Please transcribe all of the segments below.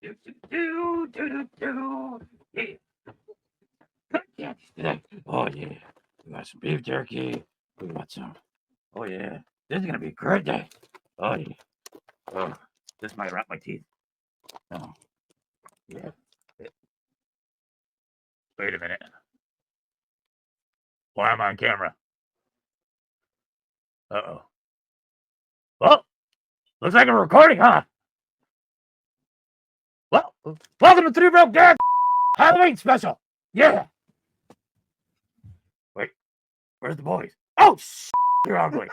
Yeah. Oh yeah, we got some beef jerky. We got some. Oh yeah, this is gonna be a great day. Oh yeah. Oh, this might rot my teeth. Oh yeah. Wait a minute. Why am I on camera? Uh-oh. Well, looks like a recording, huh? Well, welcome to Three Broke Dads Halloween special. Yeah. Wait, where's the boys? Oh, you're ugly.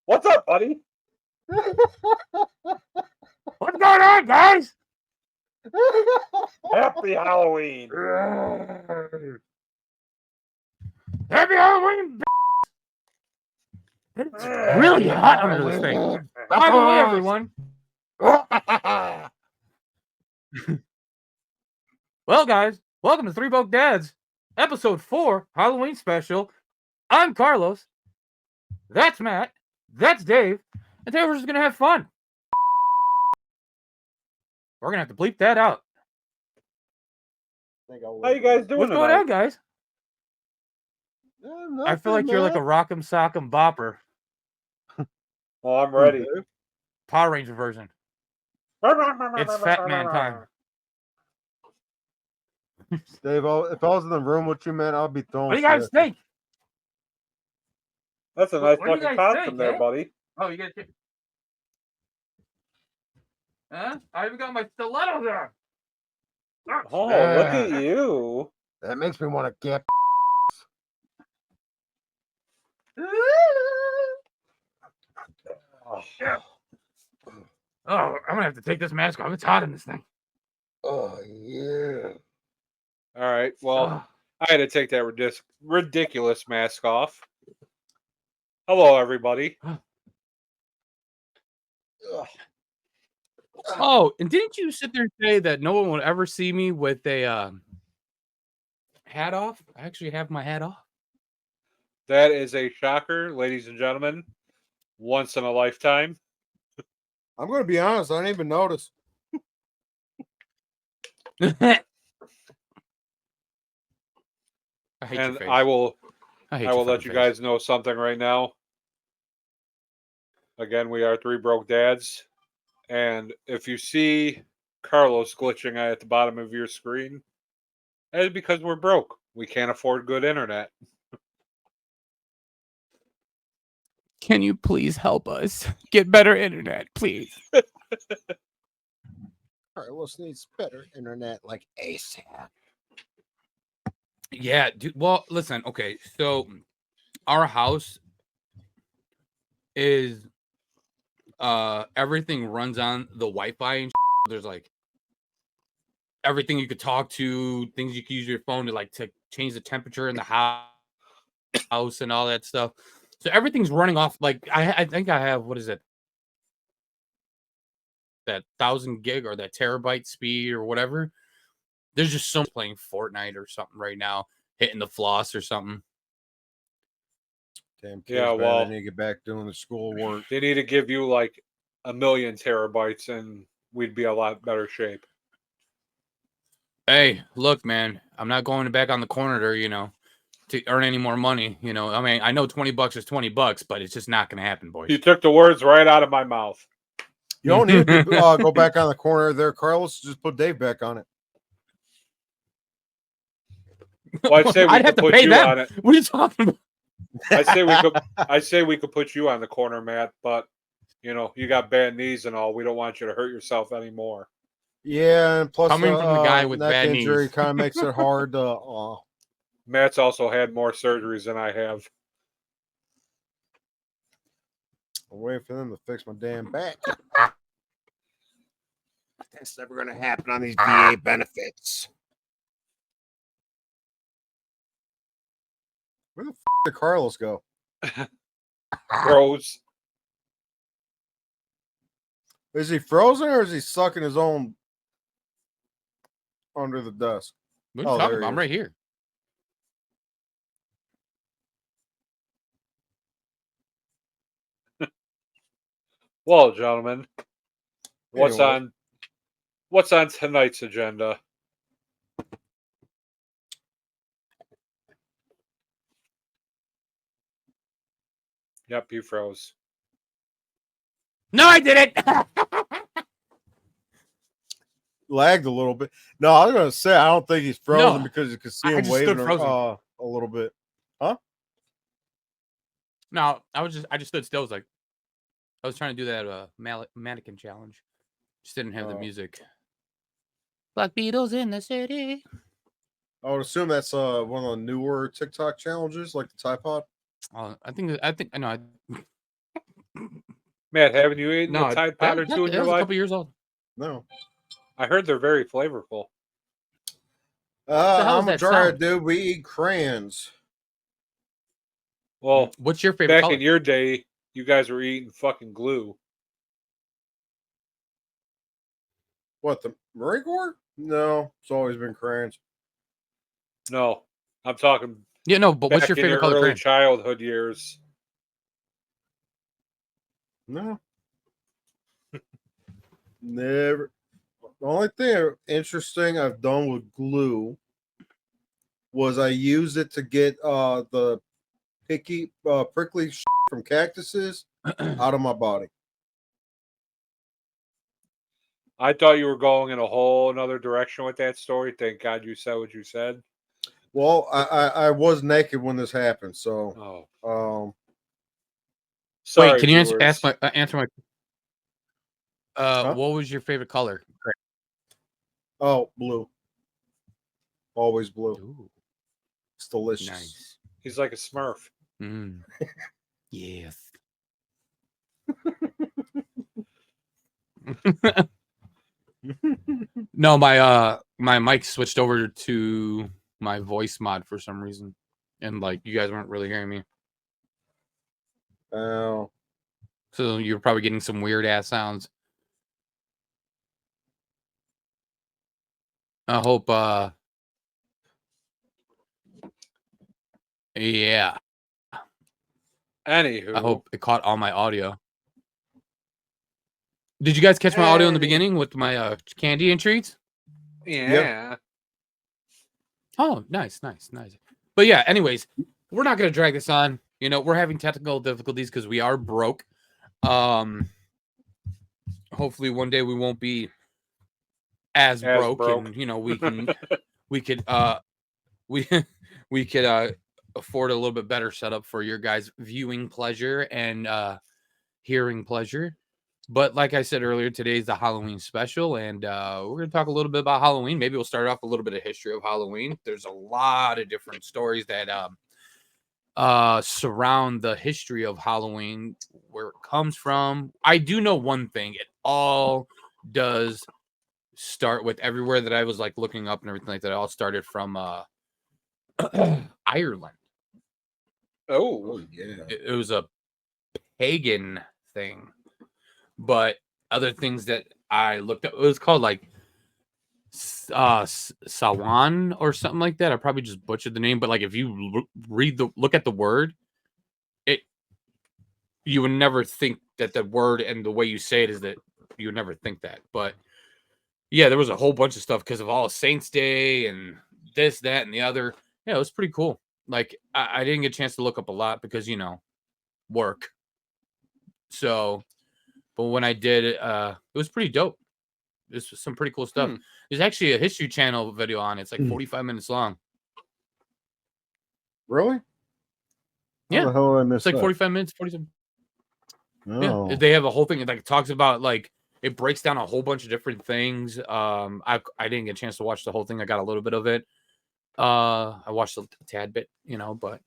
What's up, buddy? What's going on, guys? Happy Halloween. Happy Halloween. It's really hot under this thing. By the way, everyone. Well, guys, welcome to Three Broke Dads, episode 4, Halloween special. I'm Carlos. That's Matt. That's Dave. And today we're just gonna have fun. We're gonna have to bleep that out. How you guys doing What's going tonight? on, guys? I feel like you're like a rock'em sock'em bopper. Oh, I'm ready. Power Ranger version. It's Fat Man time. Dave, if I was in the room with you, man, I'll be throwing. What do you guys think? That's a nice What do you looking guys costume think, there, eh? buddy. Oh, you got it. Huh? I even got my stilettos there. Oh, look at you. That makes me want to get. Oh, I'm gonna have to take this mask off. It's hot in this thing. Oh yeah. All right. Well, I had to take that ridiculous mask off. Hello, everybody. Oh, and didn't you sit there and say that no one would ever see me with a hat off? I actually have my hat off. That is a shocker, ladies and gentlemen. Once in a lifetime. I'm going to be honest. I didn't even notice. I hate And your face. I will I let you guys know something right now. Again, we are Three Broke Dads. And if you see Carlos glitching at the bottom of your screen, that is because we're broke. We can't afford good internet. Can you please help us get better internet, please? Carlos needs better internet, like ASAP. Yeah, dude. Well, listen. Okay, so our house is everything runs on the Wi-Fi and there's like everything you could talk to, things you can use your phone to change the temperature in the house and all that stuff. So everything's running off. Like I think I have, what is it? That 1,000 gig or that terabyte speed or whatever. There's just so much playing Fortnite or something right now, hitting the floss or something. Damn kids, Yeah, well, they need to get back doing the schoolwork. They need to give you like 1,000,000 terabytes and we'd be a lot better shape. Hey, look, man, I'm not going back on the corner to earn any more money. I mean, I know $20 is $20, but it's just not going to happen, boys. You took the words right out of my mouth. You don't need to go back on the corner there, Carlos. Just put Dave back on it. Well, I'd say we could put you on it. What are you talking about? I say we could put you on the corner, Matt, but you got bad knees and all. We don't want you to hurt yourself anymore. Yeah, and plus coming from the guy with neck bad injury knees kind of makes it hard to. Matt's also had more surgeries than I have. I'm waiting for them to fix my damn back. That's never going to happen on these VA benefits. Where the did Carlos go? Froze. Is he frozen or is he sucking his own under the desk? What are you talking about? I'm right here. Well, gentlemen, what's Anyway. on tonight's agenda? Yep, you froze. No, I didn't. Lagged a little bit. No, I was gonna say I don't think he's frozen No, because you could see I him just stood waving frozen. a little bit. Huh? No, I just stood still. I was like, I was trying to do that mannequin challenge. Just didn't have the Oh. music. Black Beatles in the city. I would assume that's one of the newer TikTok challenges, like the Tide I think I know. Matt, haven't you eaten No, a Tide Pod or two in that your was a life? couple years old. No. I heard they're very flavorful. The hell is I'm a that jarhead, sound? dude. We eat crayons. Well, What's your favorite back color? in your day, you guys were eating fucking glue. What, the Marine Corps? No, it's always been crayons. No, I'm talking Yeah, no, but what's back your in favorite your color early crayon? childhood years. No. Never. The only thing interesting I've done with glue was I used it to get the prickly from cactuses out of my body. I thought you were going in a whole another direction with that story. Thank God you said what you said. Well, I was naked when this happened, so Oh, um sorry, Wait, can you viewers. answer my? huh? What was your favorite color? Oh, blue. Always blue. Ooh, It's delicious. nice. He's like a Smurf. Mm. Yes. No, my mic switched over to my voice mod for some reason, and like you guys weren't really hearing me, Oh. so you're probably getting some weird ass sounds. I hope. Yeah. I Anywho, hope it caught all my audio. Did you guys catch my audio in the beginning with my candy and treats? yeah. Oh, nice. But yeah, anyways, we're not gonna drag this on. You know, we're having technical difficulties because we are broke. Hopefully one day we won't be as broke, and you know we could we we could afford a little bit better setup for your guys' viewing pleasure and hearing pleasure. But like I said earlier, today's the Halloween special, and we're going to talk a little bit about Halloween. Maybe we'll start off a little bit of history of Halloween. There's a lot of different stories that surround the history of Halloween, where it comes from. I do know one thing: it all does start with everywhere that I was like looking up and everything like that. It all started from Ireland. Oh, yeah. It was a pagan thing. But other things that I looked up, it was called like Sawan or something like that. I probably just butchered the name, but like if you look at the word, it you would never think that the word and the way you say it is that you would never think that. But yeah, there was a whole bunch of stuff because of All Saints Day and this, that, and the other. Yeah, it was pretty cool. Like I didn't get a chance to look up a lot because you know work. So, but when I did, it was pretty dope. There's some pretty cool stuff. There's actually a History Channel video on it. It's like 45 minutes long. Really? Yeah. How the hell did I miss It's like that? 45 minutes, 47. Oh. Yeah. They have a whole thing. It like talks about like it breaks down a whole bunch of different things. I didn't get a chance to watch the whole thing. I got a little bit of it. I watched a tad bit, you know, but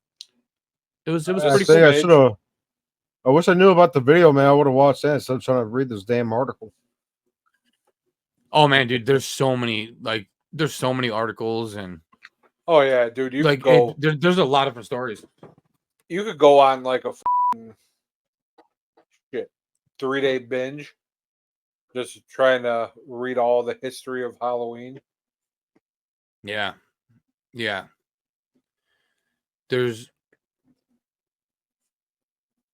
it was pretty cool. I should have. I wish I knew about the video, man. I would have watched that instead of trying to read this damn article. Oh man, dude, there's so many articles and oh yeah, dude. You like could go. there's a lot of different stories. You could go on like a 3-day binge, just trying to read all the history of Halloween. Yeah. There's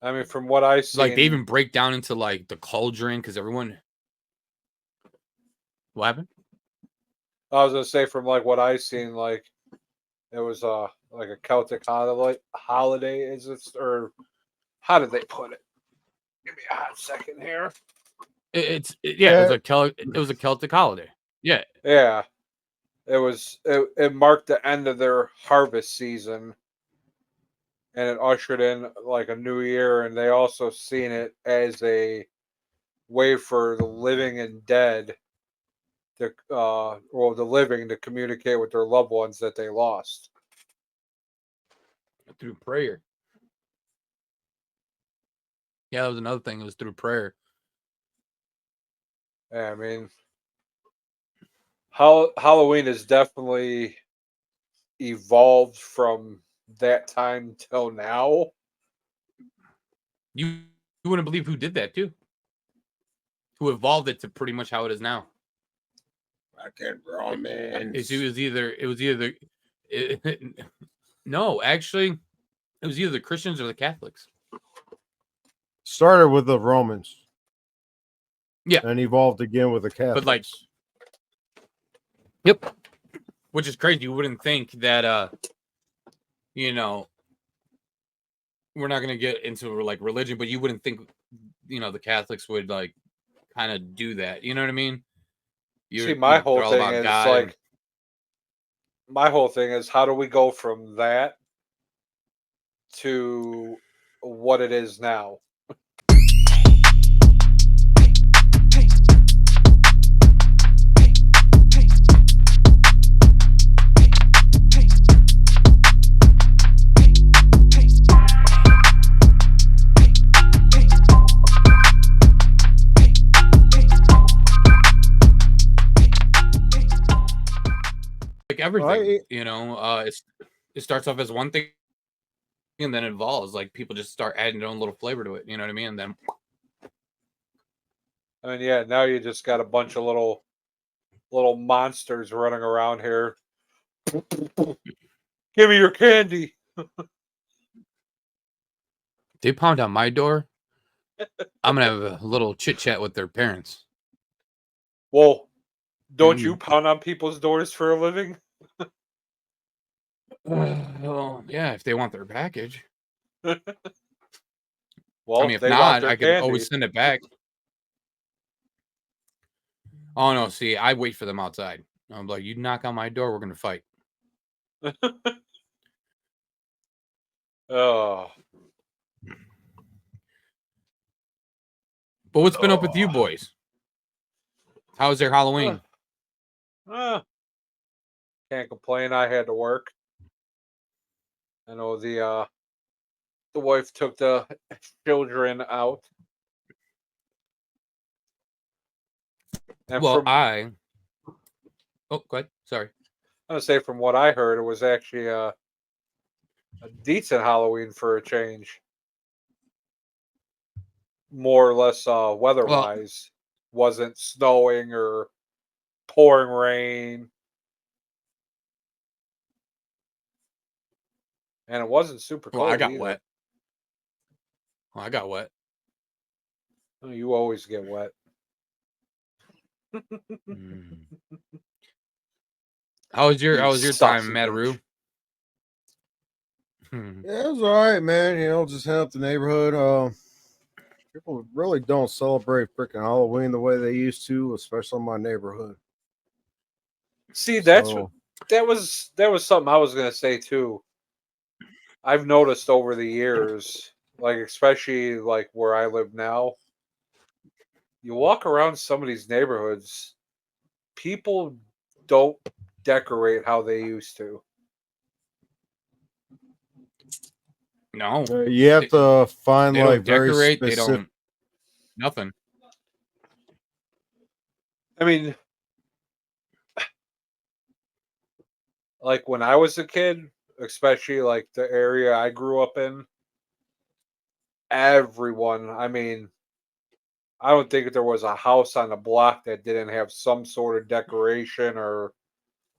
I mean, from what I see, Like they even break down into like the cauldron because everyone. What happened? I was gonna say from like what I seen, like it was like a Celtic holiday. Is it, or how did they put it? Give me a hot second here. Yeah, it was a Celtic holiday. Yeah, Yeah, it marked the end of their harvest season, and it ushered in like a new year. And they also seen it as a way for the living and dead to well, the living to communicate with their loved ones that they lost. through prayer. Yeah, that was another thing. It was through prayer. Yeah, I mean, Halloween has definitely evolved from that time till now. You wouldn't believe who did that too. Who evolved it to pretty much how it is now. Fucking Romans. No, actually, it was either the Christians or the Catholics. Started with the Romans. Yeah. And evolved again with the Catholics. But like, yep. Which is crazy. You wouldn't think that you know, we're not gonna get into like religion, but you wouldn't think, the Catholics would like kind of do that. You know what I mean? See, my whole they're all thing about is God like, and- my whole thing is how do we go from that to what it is now? like everything. It starts off as one thing and then it evolves. Like people just start adding their own little flavor to it. You know what I mean? And then I mean, yeah, now you just got a bunch of little monsters running around here. Give me your candy. they pound on my door. I'm gonna have a little chit chat with their parents. Well, don't Mm. you pound on people's doors for a living? Well, yeah, if they want their package. Well, I mean, if if they want not, their I could candy. always send it back. Oh no, see, I wait for them outside. I'm like, you knock on my door, we're gonna fight. Oh. But what's been up with you boys? How's their Halloween? Can't complain. I had to work. I know the wife took the children out. And Well, from oh, go ahead. Sorry. I'm gonna say from what I heard, it was actually a decent Halloween for a change. More or less weather-wise. Wasn't snowing or pouring rain. And it wasn't super Well, cold I got either. wet. Well, I got wet. Oh, you always get wet. Mm. How was your time, Mataru? Yeah, it was all right, man. Just hit up the neighborhood. People really don't celebrate freaking Halloween the way they used to, especially in my neighborhood. See, that was something I was gonna say too. I've noticed over the years, like especially like where I live now, you walk around some of these neighborhoods, people don't decorate how they used to. No. You have to find They like don't very decorate. They specific. don't. Nothing. I mean, like when I was a kid, especially like the area I grew up in, everyone, I mean, I don't think there was a house on the block that didn't have some sort of decoration or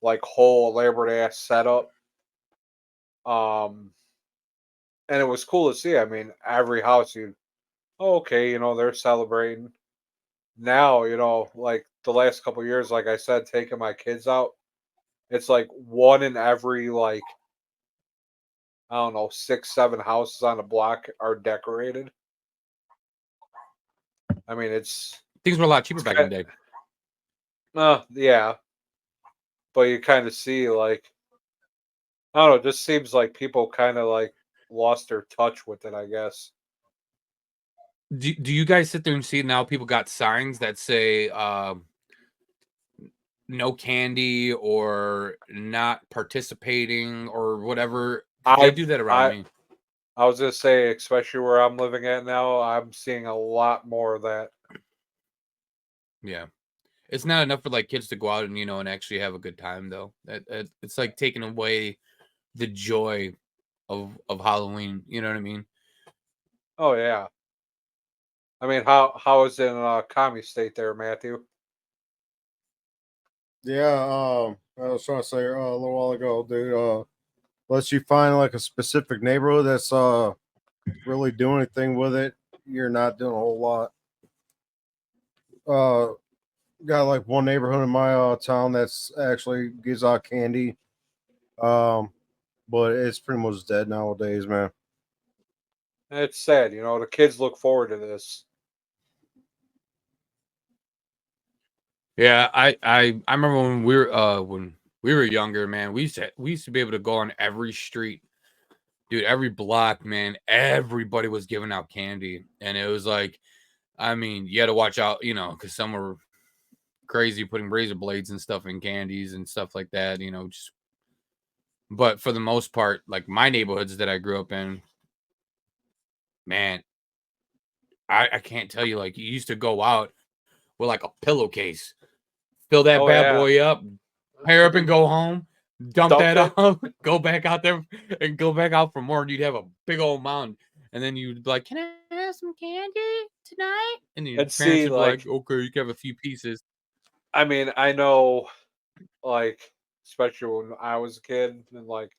like whole elaborate ass setup. Um, and it was cool to see. I mean, every house okay, they're celebrating. Now, like the last couple of years, like I said, taking my kids out, it's like one in every like I don't know, 6, 7 houses on the block are decorated. I mean, Things were a lot cheaper back in the day. yeah, but you kind of see like I don't know, it just seems like people kind of like lost their touch with it, I guess. Do you guys sit there and see now people got signs that say no candy or not participating or whatever? They do that around me. I was gonna say, especially where I'm living at now, I'm seeing a lot more of that. Yeah. It's not enough for like kids to go out and and actually have a good time though. It's like taking away the joy of Halloween. You know what I mean? Oh yeah. I mean, how is it in commie state there, Matthew? Yeah, I was trying to say a little while ago, dude. Unless you find like a specific neighborhood that's really doing anything with it, you're not doing a whole lot. Got like one neighborhood in my town that's actually gives out candy, but it's pretty much dead nowadays, man. It's sad, the kids look forward to this. Yeah, I remember when we were younger, man. We used to be able to go on every street, dude, every block, man. Everybody was giving out candy, and it was like, I mean, you had to watch out, because some were crazy putting razor blades and stuff in candies and stuff like that, just. But for the most part, like my neighborhoods that I grew up in, man, I can't tell you, like you used to go out with like a pillowcase, fill that Oh bad yeah. boy up, pair up and go home, dump that it. out, go back out there and go back out for more. And you'd have a big old mound. And then you'd be like, can I have some candy tonight? And your And parents see, would be like, like, okay, you can have a few pieces. I mean, I know, like, especially when I was a kid and like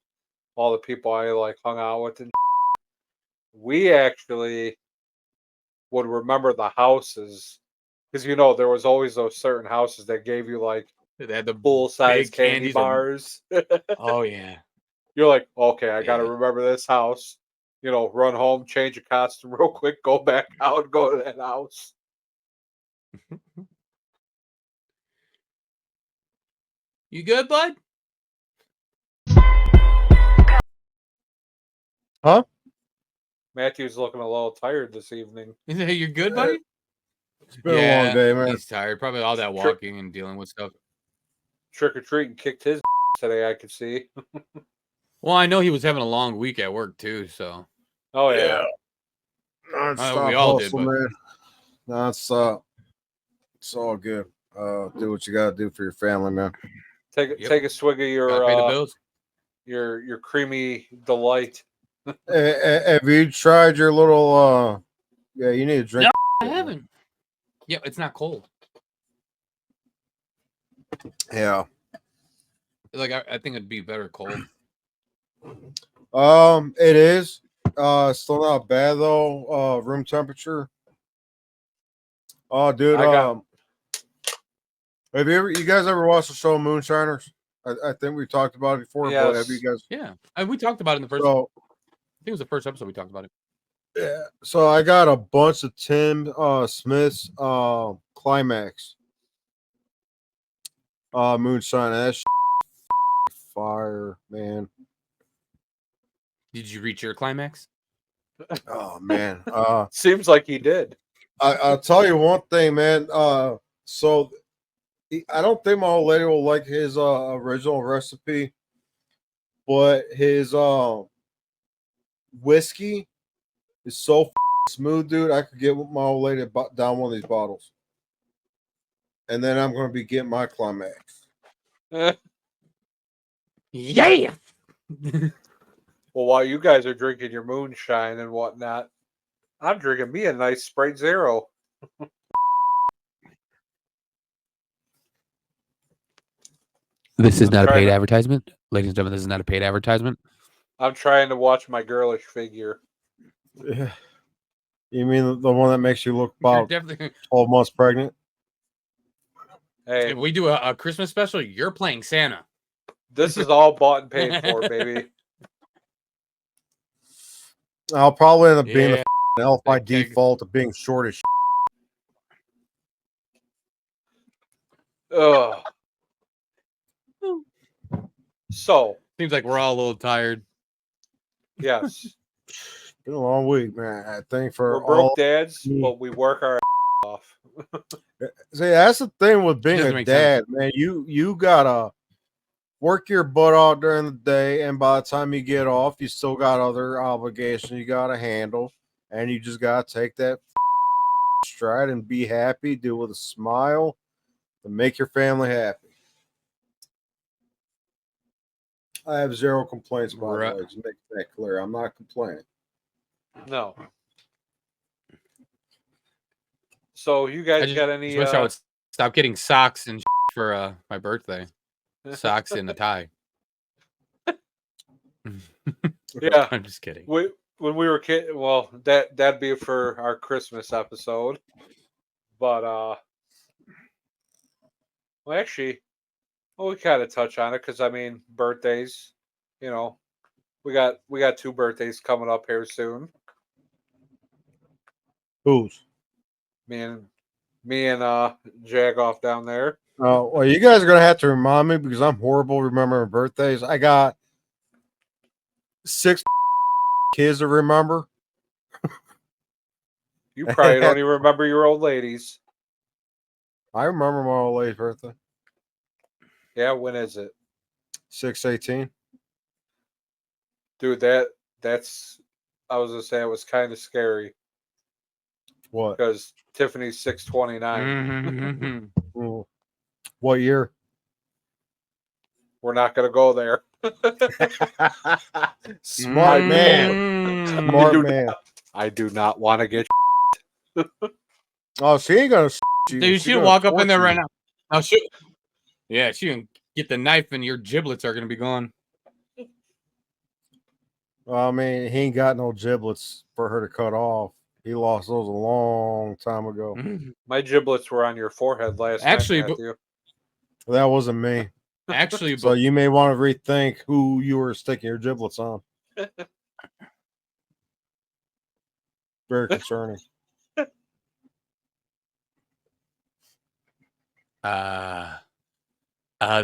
all the people I like hung out with, and we actually would remember the houses because there was always those certain houses that gave you like They had the full size big candy candies. bars. Oh, yeah. You're like, okay, I got to Yeah. remember this house. Run home, change a costume real quick, go back out, go to that house. You good, bud? Huh? Matthew's looking a little tired this evening. You're good, buddy? It's been a long day, man. He's tired. Probably all that walking and dealing with stuff. Trick or treating kicked his today, I could see. Well, I know he was having a long week at work too, so. Oh yeah. Non-stop We all hustle, did, but man. Non-stop. It's all good. Do what you gotta do for your family, man. Take a swig of gotta pay the bills. your creamy delight. Have you tried your little? Yeah, you need to drink. No, I haven't. Yeah, it's not cold. Yeah. Like I think it'd be better cold. It is. Still not bad though. Room temperature. Oh, dude. Have you guys ever watched the show Moonshiners? I think we talked about it before. Yes. But have you guys? Yeah, and we talked about it in the first. So, I think it was the first episode we talked about it. yeah. So I got a bunch of Tim Smith's climax. Moonshine. That's fire, man. Did you reach your climax? Oh man. Seems like he did. I'll tell you one thing, man. So I don't think my old lady will like his original recipe, but his whiskey is so smooth, dude. I could get my old lady down one of these bottles, and then I'm gonna be getting my climax. Yeah. Well, while you guys are drinking your moonshine and whatnot, I'm drinking me a nice Sprite Zero. This is not a paid advertisement. Ladies and gentlemen, this is not a paid advertisement. I'm trying to watch my girlish figure. You mean the one that makes you look You're about definitely. 12 months pregnant? Hey, If we do a Christmas special, you're playing Santa. this is all bought and paid for, baby. I'll probably end up being the Yeah, elf by that keg. default of being short as shit. Ugh. So, Seems like we're all a little tired. yes, Been a long week, man. I think for we're broke all. dads, me. but we work our off. See, that's the thing with being Doesn't a make sense. dad, man. You gotta work your butt off during the day, and by the time you get off, you still got other obligations you gotta handle, and you just gotta take that stride and be happy, do it with a smile, and make your family happy. I have zero complaints, by Right. the way. Just make that clear. I'm not complaining. No. So, you I guys just got any? wish I would stop getting socks and for my birthday. Socks and a tie. Yeah. I'm just kidding. When we were kids, well, that'd be for our Christmas episode. But well, actually, we kind of touch on it because I mean, birthdays. You know, we got 2 birthdays coming up here soon. Who's? Me and Jagoff down there. Oh, well, you guys are gonna have to remind me because I'm horrible remembering birthdays. I got 6 kids to remember. You probably don't even remember your old ladies. I remember my old lady's birthday, Yeah, when is it, 6/18. dude? That's I was gonna say it was kind of scary What? because Tiffany's 629. Mm-hmm. Mm. What year? We're not gonna go there. Smart man. Mm. Smart do man. I do not want to get. Oh, she ain't gonna you. Dude, She's she'll gonna walk up in there torture right you. now. Now she, yeah, she can get the knife and your giblets are gonna be gone. Well, I mean, he ain't got no giblets for her to cut off. He lost those a long time ago. My giblets were on your forehead last Actually, night, Matthew. That wasn't me. Actually, So you may want to rethink who you were sticking your giblets on. Very concerning.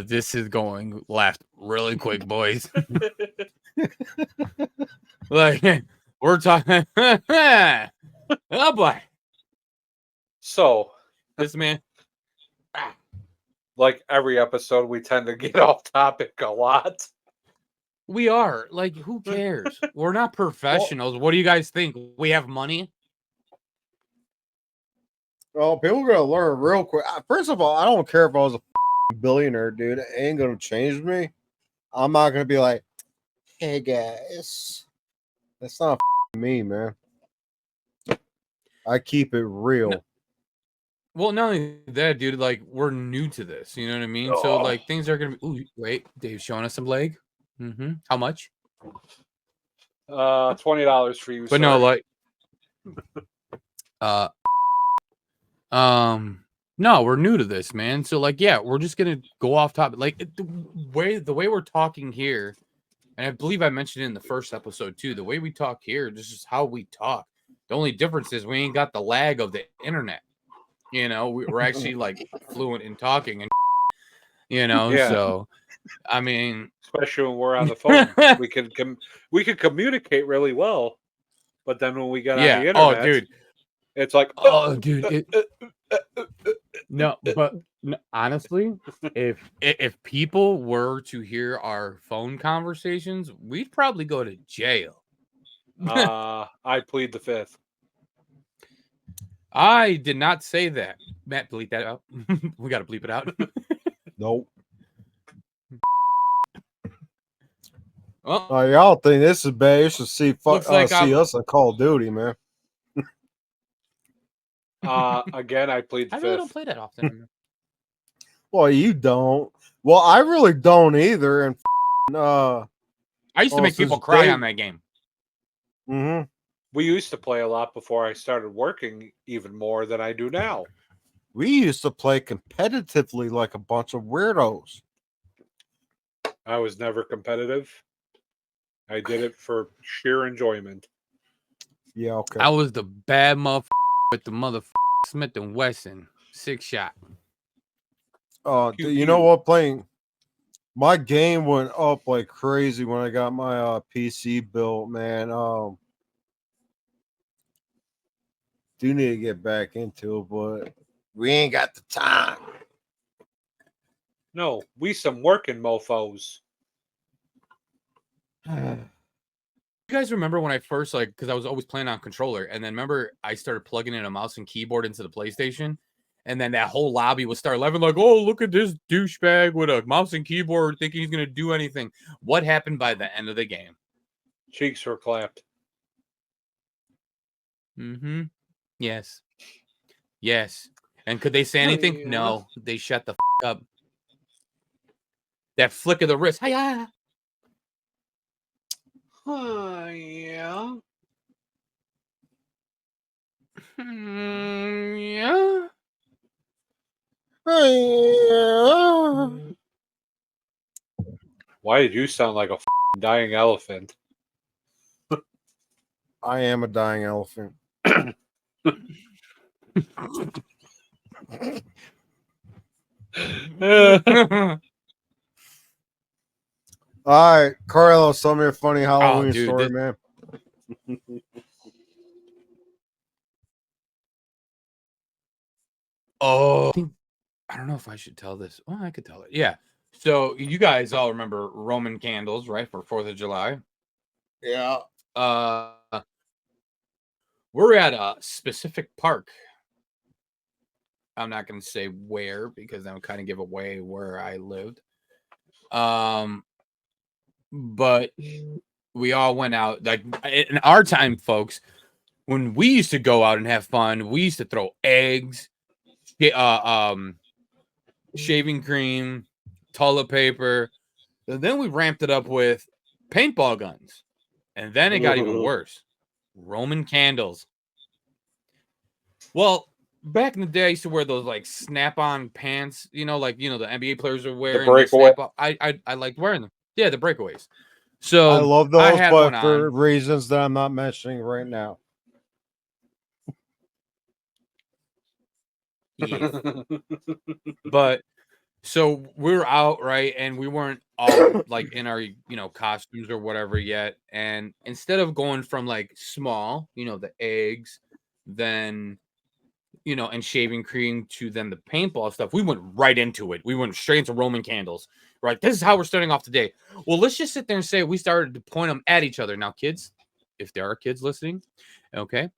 this is going left really quick, boys. Like we're talking. Oh boy, So, this man. like every episode, we tend to get off topic a lot. We are like, who cares? We're not professionals. What do you guys think? We have money. Well, people are gonna learn real quick. First of all, I don't care if I was a billionaire, dude. It ain't gonna change me. I'm not gonna be like, hey guys. That's not me, man. I keep it real. No. Well, not only that, dude. Like, we're new to this. You know what I mean? So, like, things are gonna be. Ooh, wait, Dave's showing us some leg. Mm-hmm. How much? $20 for you, But sir. no, like, no, we're new to this, man. So, like, yeah, we're just gonna go off topic. Like, the way we're talking here, and I believe I mentioned it in the first episode too. The way we talk here, this is how we talk. The only difference is we ain't got the lag of the internet. You know, we're actually like fluent in talking, and Yeah. So I mean, especially when we're on the phone, we can communicate really well. But then when we get on the internet, oh, dude, it's like, dude, no, but honestly, if people were to hear our phone conversations, we'd probably go to jail. I plead the fifth. I did not say that. Matt, bleep that out. We got to bleep it out. Nope. Well, Y'all think this is bad? You should see looks like see us on Call of Duty, man. Again, I plead the I really fifth. don't play that often. Well, you don't. Well, I really don't either. And I used to make people cry on that game. Mm-hmm. We used to play a lot before I started working, even more than I do now. We used to play competitively like a bunch of weirdos. I was never competitive. I did it for sheer enjoyment. Yeah, okay. I was the bad motherfucker with the motherfucker Smith and Wesson 6-shot. Pew, You know pew. what? Playing my game went up like crazy when I got my PC built, man. Do need to get back into it, but we ain't got the time. No, we some working mofos. You guys remember when I first because I was always playing on controller, and then remember I started plugging in a mouse and keyboard into the PlayStation, and then that whole lobby would start laughing like, "Oh, look at this douchebag with a mouse and keyboard thinking he's gonna do anything." What happened by the end of the game? Cheeks were clapped. Mm-hmm. Yes. Yes. And could they say anything? Yeah. No. They shut the up. That flick of the wrist. Hiya. Yeah. Yeah. Why did you sound like a dying elephant? I am a dying elephant. All right, Carlos, tell me a funny Halloween dude, story, man. Oh, I don't know if I should tell this. Well, I could tell it. Yeah. So you guys all remember Roman candles, right? For 4th of July. Yeah. We're at a specific park. I'm not going to say where because that would kind of give away where I lived. But we all went out. Like in our time, folks, when we used to go out and have fun, we used to throw eggs, shaving cream, toilet paper. And then we ramped it up with paintball guns. And then it got even worse. Roman candles. Well, back in the day, I used to wear those like snap-on pants, the NBA players are wearing. breakaway. I liked wearing them. Yeah, the breakaways. So I love those, had but one for on. reasons that I'm not mentioning right now. Yeah. But so we were out, right? And we weren't all like in our, costumes or whatever yet. And instead of going from like small, the eggs, then, and shaving cream to then the paintball stuff, we went right into it. We went straight into Roman candles, right? This is how we're starting off today. Well, let's just sit there and say we started to point them at each other. Now, kids, if there are kids listening, okay,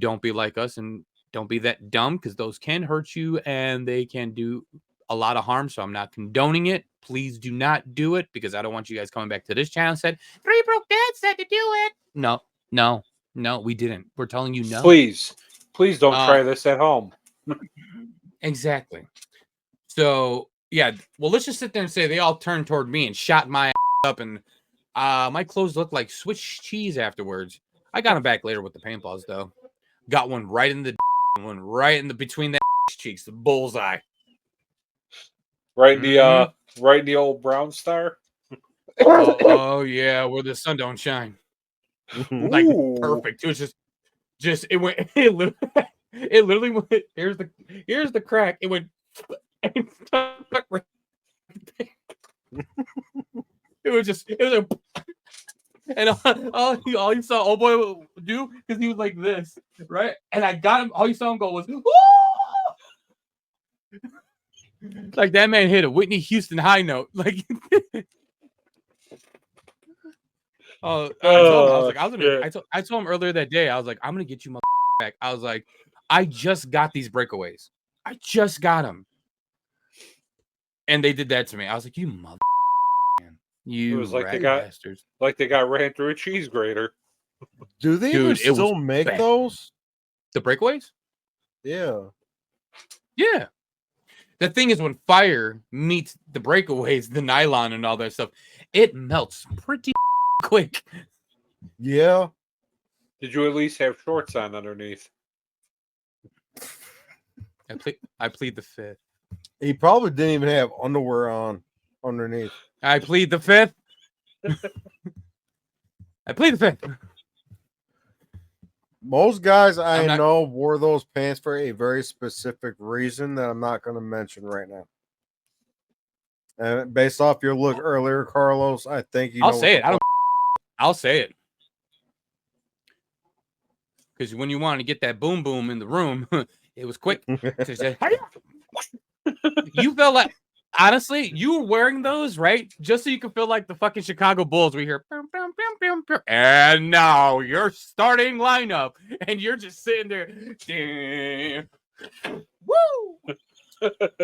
don't be like us and don't be that dumb because those can hurt you and they can do a lot of harm. So I'm not condoning it. Please do not do it because I don't want you guys coming back to this channel and said, Three Broke Dad said to do it. No, we didn't. We're telling you no. Please don't try this at home. Exactly. So, yeah, well, let's just sit there and say they all turned toward me and shot my ass up, and my clothes looked like Swiss cheese afterwards. I got them back later with the paintballs, though. Got one right in the one right in the between the cheeks, the bullseye. Right in the old brown star. Oh yeah, where the sun don't shine. Like perfect. It was just it went it literally went. Here's the crack. It went. It was a, and all you saw old boy do because he was like this, right? And I got him. All you saw him go was, like that man hit a Whitney Houston high note. Like, I told him, I was like, I told him earlier that day, I was like, I'm gonna get you back. I was like, I just got these breakaways. I just got them. And they did that to me. I was like, you mother man. You it was like bastards. they got ran through a cheese grater. Do they even still make bad. those? The breakaways? Yeah. Yeah. The thing is, when fire meets the breakaways, the nylon and all that stuff, it melts pretty quick. Yeah. Did you at least have shorts on underneath? I plead the fifth. He probably didn't even have underwear on underneath. I plead the fifth. I plead the fifth. Most guys I I'm not- know wore those pants for a very specific reason that I'm not going to mention right now. And based off your look earlier, Carlos, I think you know. I'll say it. I'll say it. Because when you wanted to get that boom boom in the room, it was quick to say, you felt like, honestly, you were wearing those, right? Just so you could feel like the fucking Chicago Bulls. We hear, "Bum, bum, bum, bum, bum," and now your starting lineup, and you're just sitting there. Woo!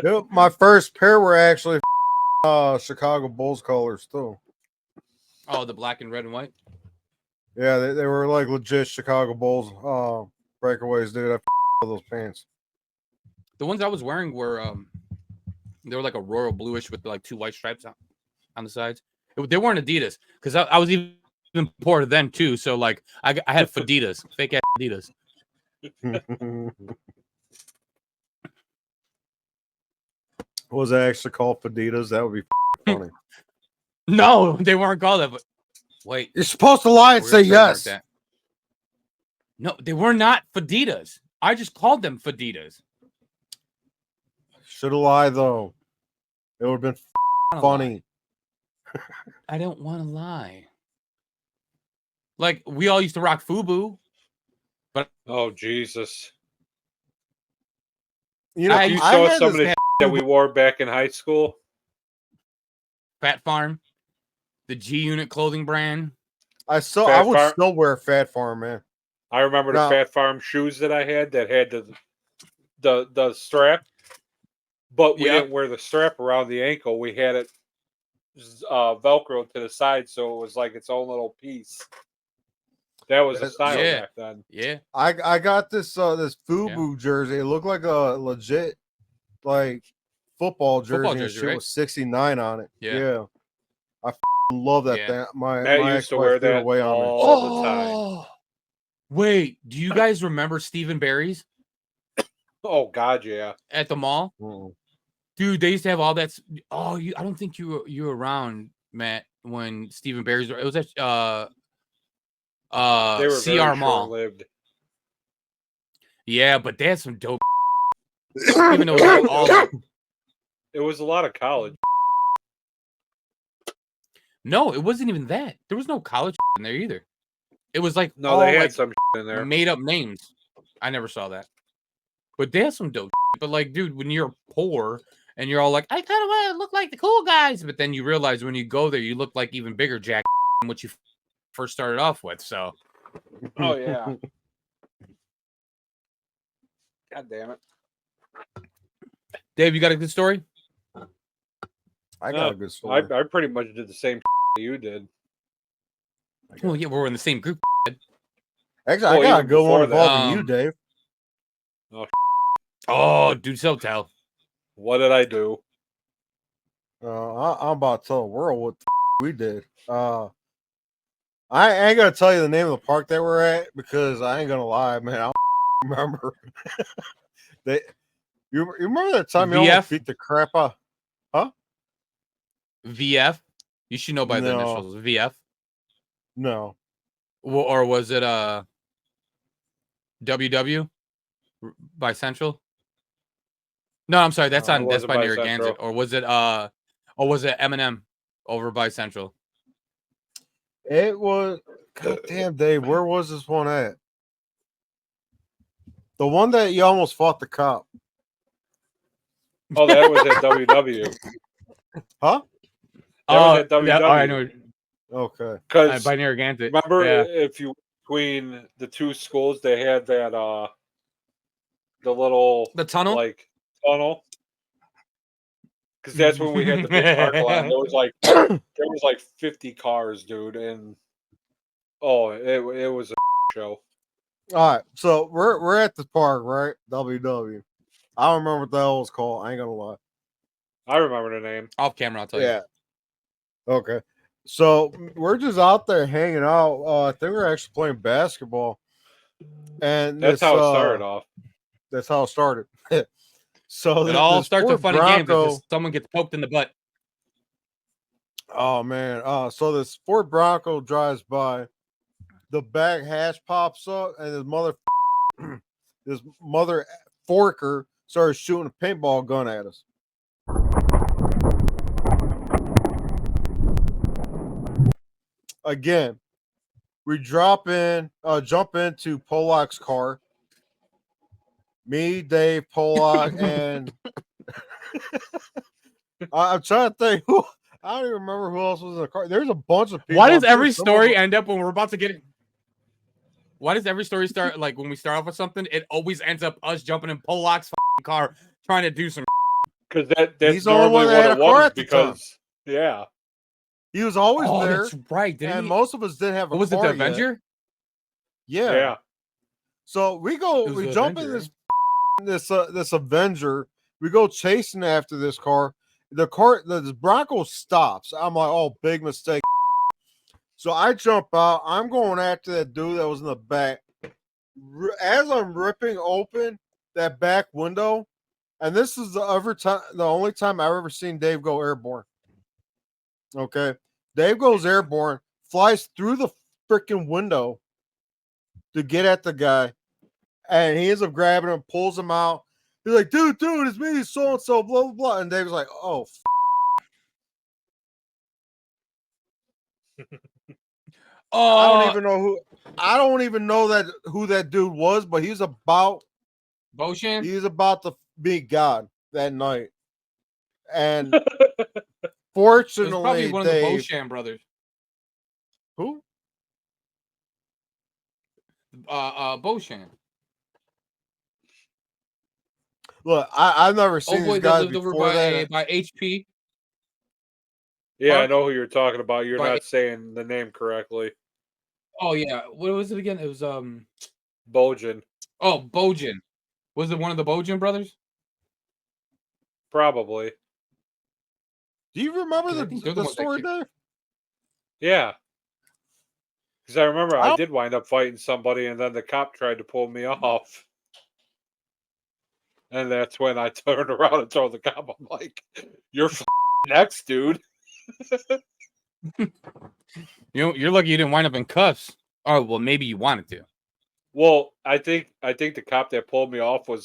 Yep, my first pair were actually Chicago Bulls colors too. Oh, the black and red and white. Yeah, they were like legit Chicago Bulls breakaways, dude. I those pants. The ones I was wearing were they were like a royal bluish with like 2 white stripes on the sides. They weren't Adidas because I was even poor then too. So like I had Fadidas, fake ass Adidas. Was it actually called Fadidas? That would be funny. No, they weren't called that. But wait, You're supposed to lie and we're say gonna trademark yes. that. No, they were not Fadidas. I just called them Fadidas. Should have lied though. It would have been funny. I don't want to lie. Like we all used to rock FUBU. Oh Jesus! You know, I You I saw had some of this the that we wore back in high school. Fat Farm, the G Unit clothing brand. I Fat would Farm. still wear Fat Farm, man. I remember the No. Fat Farm shoes that I had that had the strap, but we Yep. didn't wear the strap around the ankle. We had it Velcro to the side, so it was like its own little piece. That was the style Yeah. back then. Yeah. I got this this FUBU jersey. It looked like a legit like football jersey. Football And jersey, shit right? was 69 on it. Yeah. Yeah. I love that Yeah. thing. My Matt used to wear ex-wife threw it that away on me. all the time. Wait, do you guys remember Stephen Barry's Oh God, yeah. at the mall? Mm-mm. Dude, they used to have all that. Oh, I don't think you were around, Matt, when Stephen Barry's. It was at They were CR very Mall. short-lived. Yeah, but they had some dope. Even though it was like all like, It was a lot of college. no, it wasn't even that. There was no college in there either. It was like No, all they had like some in there. made up names. I never saw that. But they had some dope. But like, dude, when you're poor and you're all like, I kind of want to look like the cool guys, but then you realize when you go there, you look like even bigger jack than what you first started off with. So, Oh yeah. God damn it. Dave, you got a good story? I got a good story. I pretty much did the same you did. Well, yeah, we're in the same group. Actually, Well, I got a even good one before that. involving you, Dave. Oh, dude, so tell. What did I do? I'm about to tell the world what we did. I ain't gonna tell you the name of the park that we're at because I ain't gonna lie, man. I don't remember. You remember that time you VF? almost beat the crap out? VF? You should know by the No. initials. VF? No. Or was it WW by Central? No, I'm sorry. That's No, it on. That's wasn't by by Narragansett. Central. Or was it Eminem over by Central? It was goddamn Dave. Where was this one at? The one that you almost fought the cop. Oh, that was at WW. Huh? That was at WW. Yeah, oh, I know. Okay. Because By Narragansett. remember, Yeah. if you between the two schools, they had that the little The tunnel? like tunnel. Because that's when we had the big parking lot. There was like 50 cars, dude, and it was a show. All right. So we're at the park, right? WW. I don't remember what the hell it was called. I ain't gonna lie. I remember the name. Off camera, I'll tell you. Yeah. Okay. So we're just out there hanging out. I think we're actually playing basketball, and That's how it started off. That's how it started. So It all this starts with Ford funny games Bronco. until someone gets poked in the butt. Oh man. So this Ford Bronco drives by. The back hatch pops up, and this mother forker started shooting a paintball gun at us. Again, we jump into Polak's car. Me, Dave, Polak, and I'm trying to think who. I don't even remember who else was in the car. There's a bunch of people. Why does I'm sure every some of story them- end up when we're about to get it? Why does every story start like when we start off with something? It always ends up us jumping in Polak's car trying to do some. Because that's He's the only normally one that what had it a car was. at the time. Because yeah, He was always Oh, there, that's right. Didn't and he? most of us didn't have a What was it? car The Avenger? yet. Yeah. yeah. So we It was we the jump Avenger, in this Avenger. We go chasing after this car. The Bronco stops. I'm like, oh, big mistake. So I jump out. I'm going after that dude that was in the back. As I'm ripping open that back window, and this is the only time I've ever seen Dave go airborne. Okay, Dave goes airborne, flies through the freaking window to get at the guy, and he ends up grabbing him, pulls him out. He's like, dude, it's me, so and so, blah blah blah. And Dave's like, oh. I don't even know who. I don't even know who that dude was, but he's about Boshan? to meet God that night. And It was probably fortunately, one of the Dave, Boshan brothers. who? Boshan. Look, I've never Oh seen boy, these that guys lived over before that. by HP. Yeah, I Park? know who you're talking about. You're By- not saying the name correctly. Oh yeah, what was it again? It was Bojan. Oh, Bojan. Was it one of the Bojan brothers? Probably. Do you remember 'Cause I think they're the the ones that story kicked- there? Yeah. Because I remember I I did wind up fighting somebody, and then the cop tried to pull me off. And that's when I turned around and told the cop, I'm like, "You're next, dude." You're lucky you didn't wind up in cuffs. Oh well, maybe you wanted to. Well, I think the cop that pulled me off was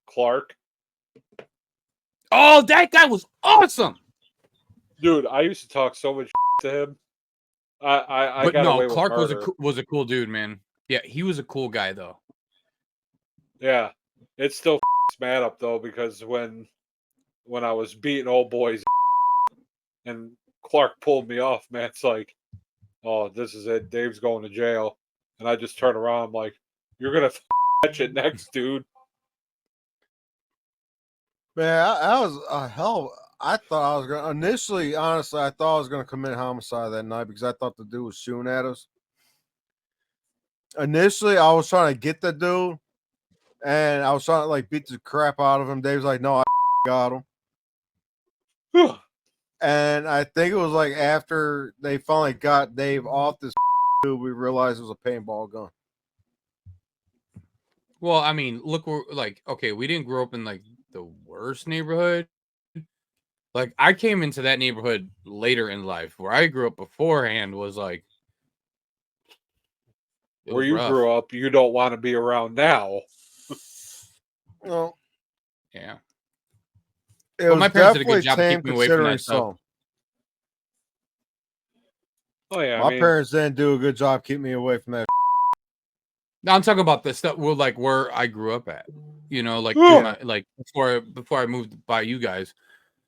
Clark. Oh, that guy was awesome. Dude, I used to talk so much to him. I But got no, away with Clark murder. was a cool dude, man. Yeah, he was a cool guy though. Yeah, it still mad up though because when I was beating old boys and Clark pulled me off, man, it's like, oh, this is it. Dave's going to jail, and I just turn around. I'm like, you're gonna catch it next, dude. Man, I was hell. I thought I was gonna initially, honestly, I thought I was gonna commit homicide that night because I thought the dude was shooting at us. Initially, I was trying to get the dude, and I was trying to like beat the crap out of him. Dave's like, "No, I got him." And I think it was like after they finally got Dave off this dude, we realized it was a paintball gun. Well, I mean, look, we're like, okay, we didn't grow up in like the worst neighborhood. Like, I came into that neighborhood later in life. Where I grew up beforehand was like, it Where was you rough. grew up, you don't want to be around now. Well, Yeah, it but was my parents did a definitely good job of tame keeping me away from considering that stuff. some. Oh yeah, My parents didn't do a good job keeping me away from that. No, I'm talking about the stuff where I grew up at. You know, like before I moved by you guys.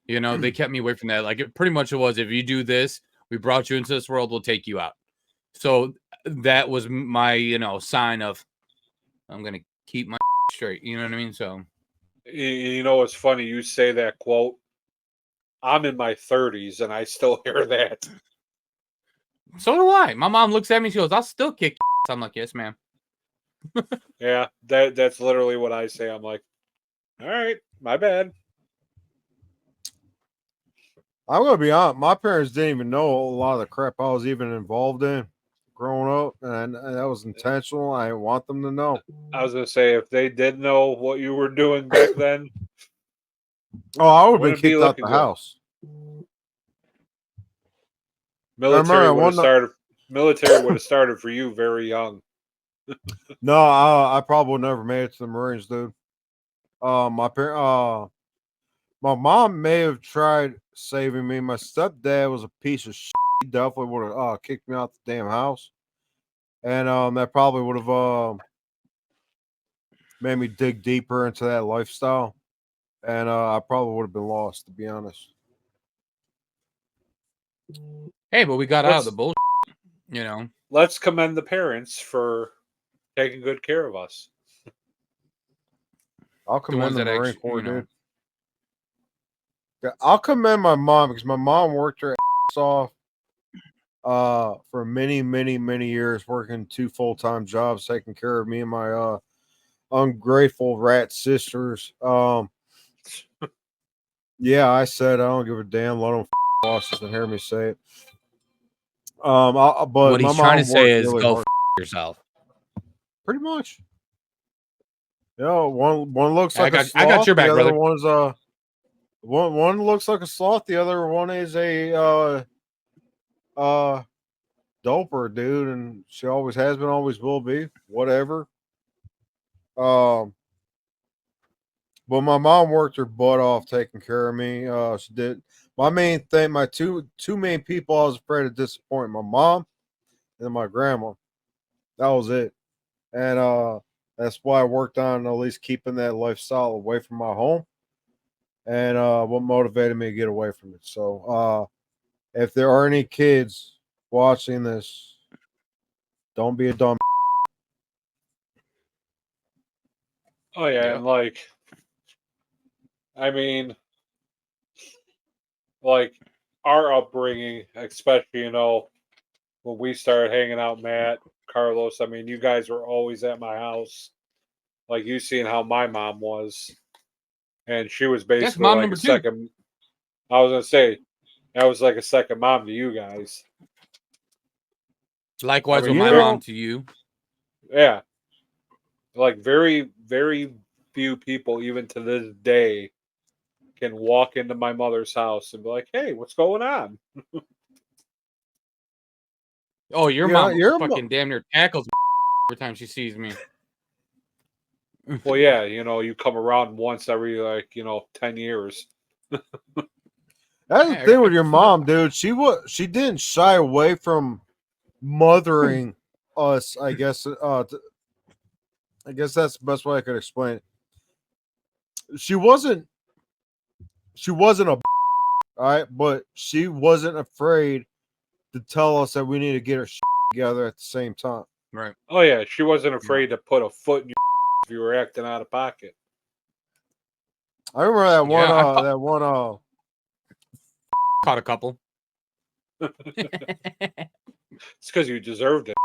You know, they kept me away from that. Like it pretty much was, if you do this, we brought you into this world, we'll take you out. So that was my sign of I'm gonna keep my straight. You know what I mean? So you know what's funny? You say that quote. I'm in my 30s and I still hear that. so do I. My mom looks at me, she goes, "I'll still kick." I'm like, "Yes, ma'am." Yeah, that's literally what I say. I'm like, all right, my bad. I'm gonna be honest. My parents didn't even know a lot of the crap I was even involved in growing up, and that was intentional. I didn't want them to know. I was gonna say if they did know what you were doing back then, Oh, I would have been wouldn't be kicked out looking the good. house. Military would have one. started. Military would have started for you very young. No, I probably would never made it to the Marines, dude. My mom may have tried saving me. My stepdad was a piece of shit. He definitely would have kicked me out the damn house, and that probably would have made me dig deeper into that lifestyle, and I probably would have been lost, to be honest. Hey, but we got out of the Let's bullshit, you know. let's commend the parents for taking good care of us. I'll The ones commend the that Marine actually, Corps, dude. Yeah, I'll commend my mom because my mom worked her ass off for many, many, many years, working 2 full-time jobs, taking care of me and my ungrateful rat sisters. Yeah, I said I don't give a damn. Let them bosses and hear me say it. But What my he's trying to mom say worked is really go hard, yourself. pretty much. You know, one looks I like a got sloth. your back, The other brother. one's one looks like a sloth. The other one is a doper, dude, and she always has been, always will be. Whatever. Um, but my mom worked her butt off taking care of me. She did. My main thing, my two main people I was afraid to disappoint, my mom and my grandma. That was it. And that's why I worked on at least keeping that lifestyle away from my home. And what motivated me to get away from it. So if there are any kids watching this, don't be a dumb. Oh yeah, Yeah. and like, I mean, like our upbringing, especially when we started hanging out, Matt, Carlos. I mean, you guys were always at my house. Like you seen how my mom was, and she was That's basically mom like a number 2. second. I was gonna say that was like a second mom to you guys. I Likewise mean, with You my mom know, to you. yeah, like very, very few people, even to this day, can walk into my mother's house and be like, "Hey, what's going on?" Oh, your yeah, mom fucking damn near tackles me every time she sees me. Well, yeah, you come around once every 10 years. that's the Hey, I thing got with my your foot. mom, dude. She didn't shy away from mothering us. I guess that's the best way I could explain it. She wasn't. She wasn't a all right, but she wasn't afraid to tell us that we need to get our together at the same time. Right. Oh yeah, she wasn't Yeah. afraid to put a foot in your if you were acting out of pocket. I remember that one. Yeah, I That one. caught a couple. It's because you deserved it.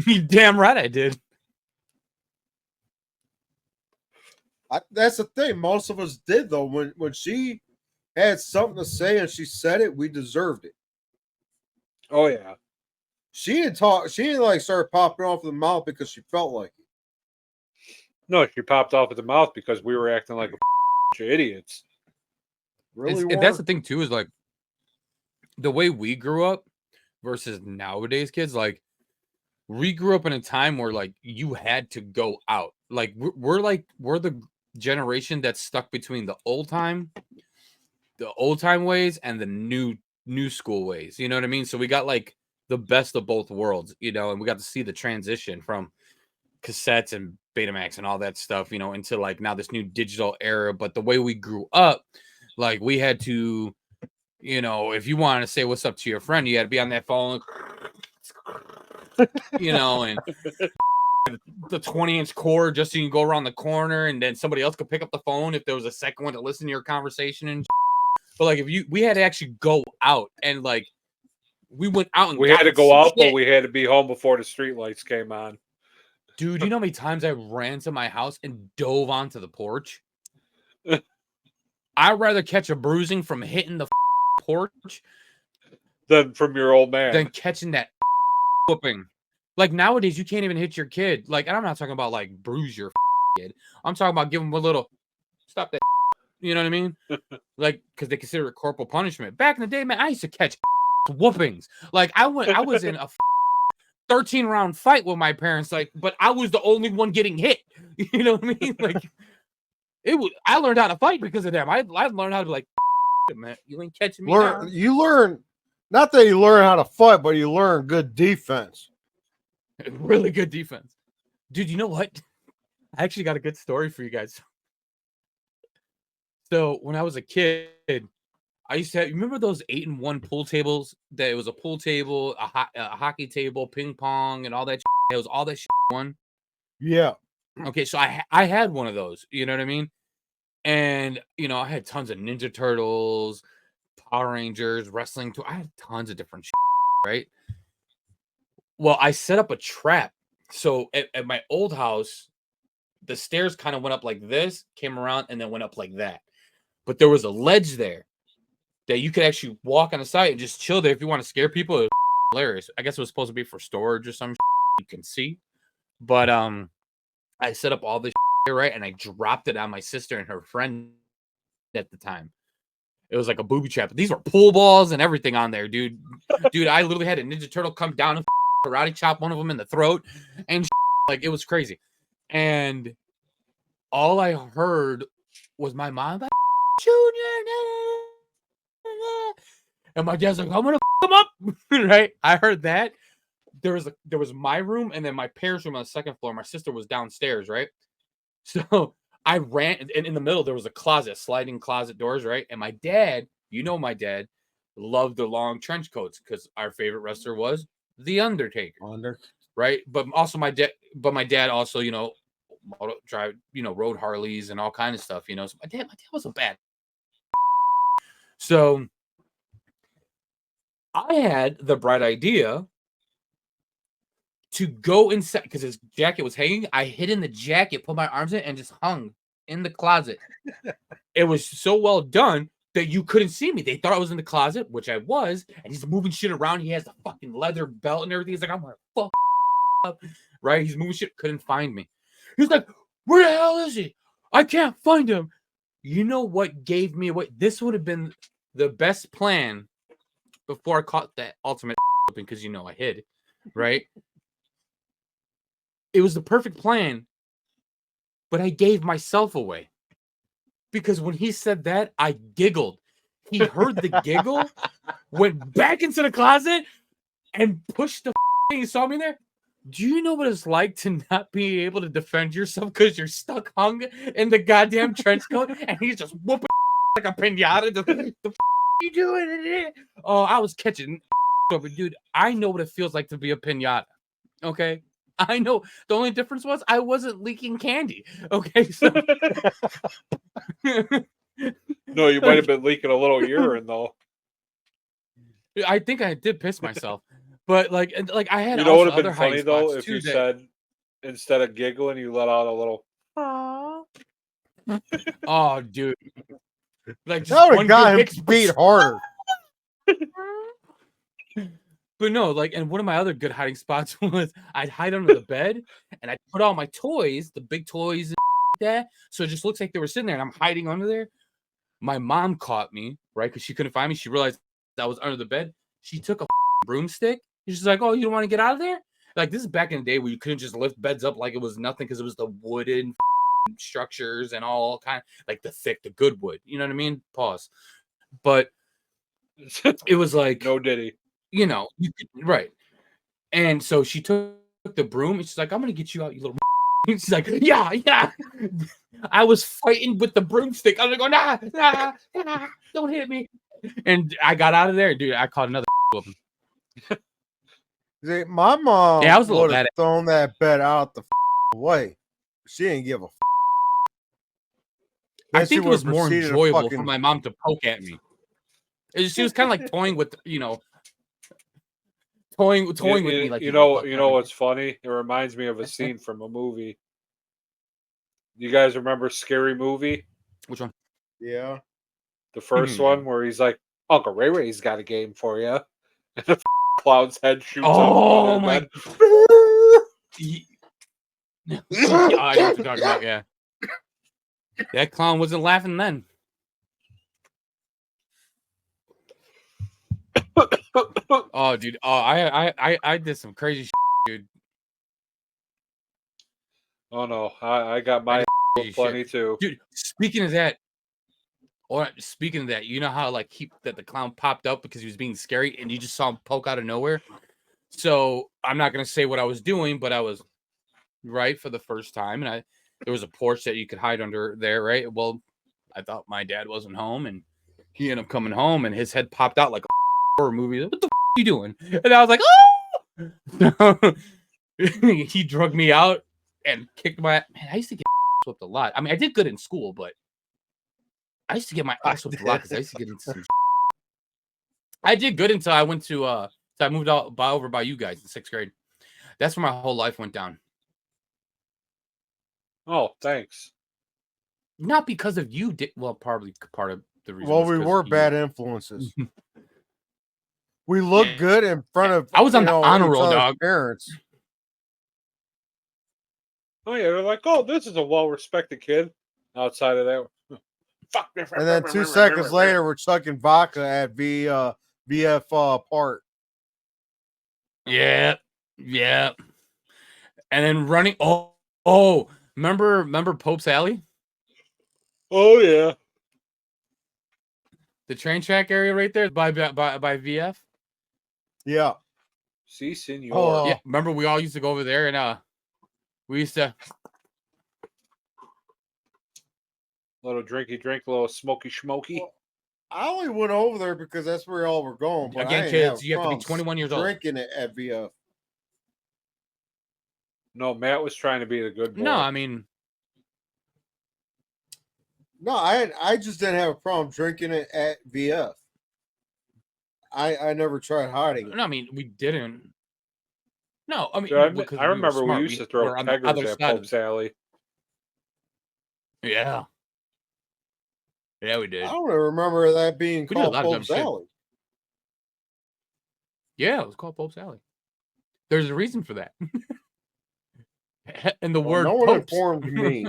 You damn right I did. That's the thing. Most of us did though. When she had something to say and she said it, we deserved it. Oh yeah. She didn't talk. She didn't like start popping off the mouth because she felt like it. No, she popped off at the mouth because we were acting like a bunch of idiots. Really, That's were. the thing too, is like the way we grew up versus nowadays kids. Like we grew up in a time where like you had to go out. Like we're the generation that's stuck between the old time ways and the new school ways. You know what I mean? So we got like the best of both worlds, and we got to see the transition from cassettes and Betamax and all that stuff, into like now this new digital era. But the way we grew up, like we had to, if you wanted to say what's up to your friend, you had to be on that phone, and the 20-inch cord just so you can go around the corner and then somebody else could pick up the phone if there was a second one to listen to your conversation and but like we had to actually go out and like we went out and We had got to go some out, but shit. we had to be home before the street lights came on. Dude, you know how many times I ran to my house and dove onto the porch? I'd rather catch a bruising from hitting the porch Than from your old man. than catching that whooping. Like nowadays, you can't even hit your kid. Like, and I'm not talking about like bruise your kid. I'm talking about give them a little stop that. You know what I mean? Like, because they consider it corporal punishment. Back in the day, man, I used to catch whoopings. Like, I was in a 13-round fight with my parents. Like, but I was the only one getting hit. You know what I mean? Like, I learned how to fight because of them. I learned how to like, man, you ain't catching me. You learn, not that you learn how to fight, but you learn good defense. Really good defense, dude. You know what? I actually got a good story for you guys. So when I was a kid, I used to have, you remember those 8-in-1 pool tables? That it was a pool table, a hockey table, ping pong, and all that. It was all that one. Yeah. Okay, so I had one of those. You know what I mean? And I had tons of Ninja Turtles, Power Rangers, wrestling. I had tons of different right? Well, I set up a trap. So at my old house, the stairs kind of went up like this, came around, and then went up like that. But there was a ledge there that you could actually walk on the side and just chill there if you want to scare people. It was hilarious. I guess it was supposed to be for storage or some you can see. But I set up all this right, and I dropped it on my sister and her friend at the time. It was like a booby trap. These were pool balls and everything on there, dude. Dude, I literally had a Ninja Turtle come down and karate chop one of them in the throat, and like it was crazy. And all I heard was my mom like, Junior, and my dad's like, I'm gonna him up, right? I heard that. There was my room and then my parents' room on the second floor. My sister was downstairs, right? So I ran, and in the middle there was a closet, sliding closet doors, right? And my dad, my dad, loved the long trench coats because our favorite wrestler was The Undertaker, right? But also my dad also, drive, rode Harleys and all kind of stuff, So my dad was a bad. So I had the bright idea to go inside because his jacket was hanging. I hid in the jacket, put my arms in, and just hung in the closet. It was so well done that you couldn't see me. They thought I was in the closet, which I was, and he's moving shit around. He has the fucking leather belt and everything. He's like, I'm gonna fuck up. Right? He's moving shit, couldn't find me. He's like, where the hell is he? I can't find him. You know what gave me away? This would have been the best plan before I caught that ultimate because I hid, right? It was the perfect plan, but I gave myself away because when he said that, I giggled. He heard the giggle, went back into the closet, and pushed the thing. He saw me there. Do you know what it's like to not be able to defend yourself because you're stuck hung in the goddamn trench coat and he's just whooping like a pinata? The you doing? Oh, I was catching over, dude. I know what it feels like to be a pinata. Okay. I know. The only difference was I wasn't leaking candy. Okay, so No, you might have been leaking a little urine though. I think I did piss myself, but like I had. You know what would also have been other funny hiding though spots, if too, you that- said instead of giggling you let out a little. Oh, dude, like just That would one have got good him beat harder. But no, like, and one of my other good hiding spots was I'd hide under the bed and I'd put all my toys, the big toys, and that, so it just looks like they were sitting there, and I'm hiding under there. My mom caught me, right, because she couldn't find me. She realized I was under the bed. She took a broomstick. She's like, "Oh, you don't want to get out of there?" Like, this is back in the day where you couldn't just lift beds up like it was nothing because it was the wooden structures and all kind of like the good wood. You know what I mean? Pause. But it was like No diddy. Right. And so she took the broom and she's like, I'm gonna get you out, you little. She's like, yeah. I was fighting with the broomstick. I was like, nah, don't hit me. And I got out of there, dude. I caught another whooping. See, my mom Yeah, I was a little would have bad. thrown that bed out the way. She didn't give a. I Then she think it was would've more proceeded to enjoyable for fucking- my mom to poke at me. She was kind of like toying with, toying with me. Like, you know what's funny? It reminds me of a scene from a movie. You guys remember Scary Movie? Which one? Yeah. The first Yeah. one where he's like Uncle Ray Ray's got a game for you. And the clown's head shoots Oh up. my! Yeah, I know what you're talking about. Yeah, that clown wasn't laughing then. Oh, dude. Oh, I did some crazy shit, dude. Oh no, I got my Crazy plenty shit. too. Dude, speaking of that, you know how like that the clown popped up because he was being scary and you just saw him poke out of nowhere. So I'm not gonna say what I was doing, but I was right for the first time, and there was a porch that you could hide under there, right? Well, I thought my dad wasn't home, and he ended up coming home, and his head popped out like a horror movie. What the are you doing? And I was like, oh! He drugged me out and kicked my man. I used to get whipped a lot. I mean, I did good in school, but I used to get my ass whipped a lot because I used to get into some. I did good until I went to so I moved out over by you guys in 6th grade. That's where my whole life went down. Oh, thanks. Not because of you, well, probably part of the reason. Well, we were bad influences. We looked good in front of I was on the honor roll, each other's dog. parents. Oh yeah, they're like, oh, this is a well-respected kid. Outside of that, fuck. And then 2 seconds later, we're chucking vodka at VF Park. Yeah. And then running. Remember Pope's Alley? Oh yeah, The train track area right there by VF. Yeah. see, senor. Oh. Yeah, remember we all used to go over there and we used to Little drinky drink, little smoky schmoky. Well, I only went over there because that's where y'all were going. But again, kids. You have to be 21 years old. Drinking it at VF. No, Matt was trying to be the good boy. No, I mean, no, I just didn't have a problem drinking it at VF. I never tried hiding it. no, I mean we didn't. No, I mean, Dude, I remember we used to throw keggers at Pope's Alley. Yeah. Yeah, we did. I don't remember that being We did a called lot of dumb Pope's shit. Alley. Yeah, it was called Pope's Alley. There's a reason for that. And the word no one Popes. informed me.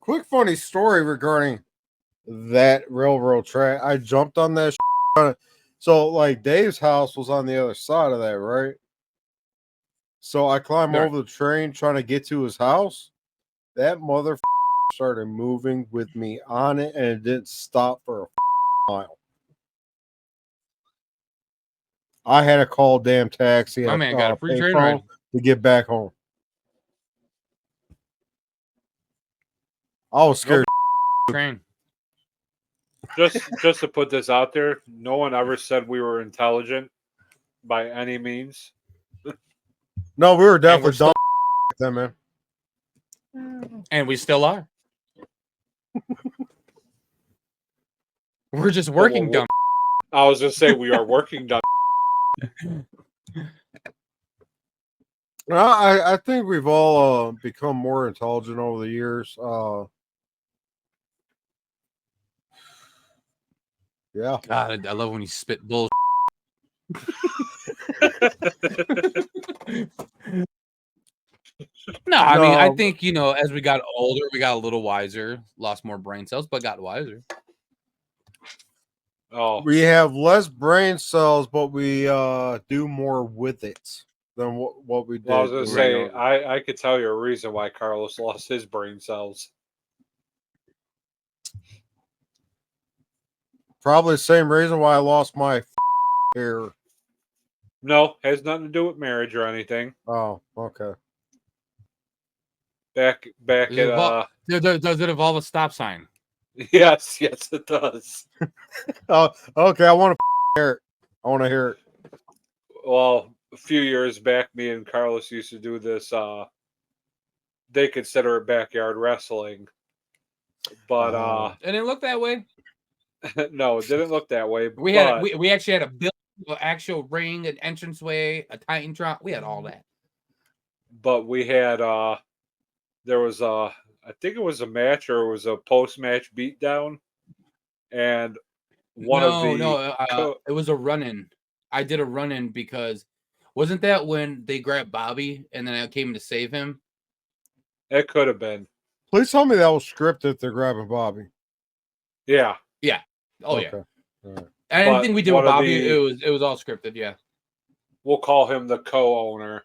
Quick funny story regarding that railroad track. I jumped on that. So like Dave's house was on the other side of that, right? So I climbed Right. over the train trying to get to his house. That mother started moving with me on it, and it didn't stop for a mile. I had to call damn taxi. My man got a free train ride to get back home. I was scared. train. Just to put this out there, no one ever said we were intelligent by any means. No, we were definitely still- dumb then, man. And we still are. We're just working dumb. I was just saying we are working dumb. I think we've all become more intelligent over the years. Yeah. God, I love when you spit bull. No, I mean, I think, as we got older, we got a little wiser, lost more brain cells, but got wiser. Oh, We have less brain cells, but we do more with it than what we did. well, I was going to when we were say, younger. I could tell you a reason why Carlos lost his brain cells. Probably the same reason why I lost my hair. No, has nothing to do with marriage or anything. Oh, okay. Back Does it involve a stop sign? yes, it does. Oh, okay. I want to hear it. I want to hear it. Well, a few years back, me and Carlos used to do this. They consider it backyard wrestling, but It didn't look that way. no, it didn't look that way. We actually had a build, an actual ring, an entranceway, a Titantron. We had all that. But we had there was I think it was a match or it was a post-match beatdown, and one of No, the it was a run-in. I did a run-in because wasn't that when they grabbed Bobby and then I came to save him? it could have been. Please tell me that was scripted. They're grabbing Bobby. Yeah. Yeah. Oh yeah. Okay. All right. Anything we did with one of Bobby, the- it was all scripted. Yeah. We'll call him the co-owner.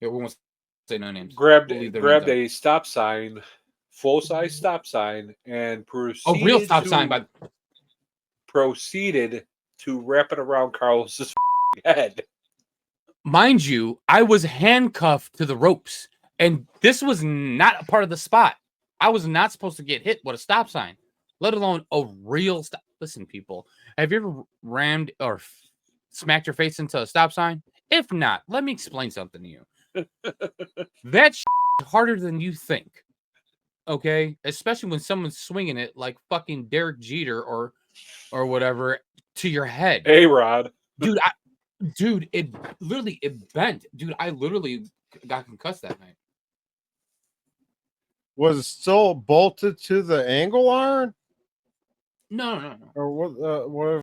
Yeah, we won't say no names. Grabbed We'll leave their names grabbed out. a stop sign, full-size stop sign, and A real stop sign, but proceeded to wrap it around Carlos's head. mind you, I was handcuffed to the ropes, and this was not a part of the spot. I was not supposed to get hit with a stop sign, let alone a real stop. Listen, people, have you ever rammed or smacked your face into a stop sign? If not, let me explain something to you. That's harder than you think. Okay, especially when someone's swinging it like fucking Derek Jeter or whatever to your head. A-Rod. Dude, it literally it bent. Dude, I literally got concussed that night. Was it still bolted to the angle iron, No. or whatever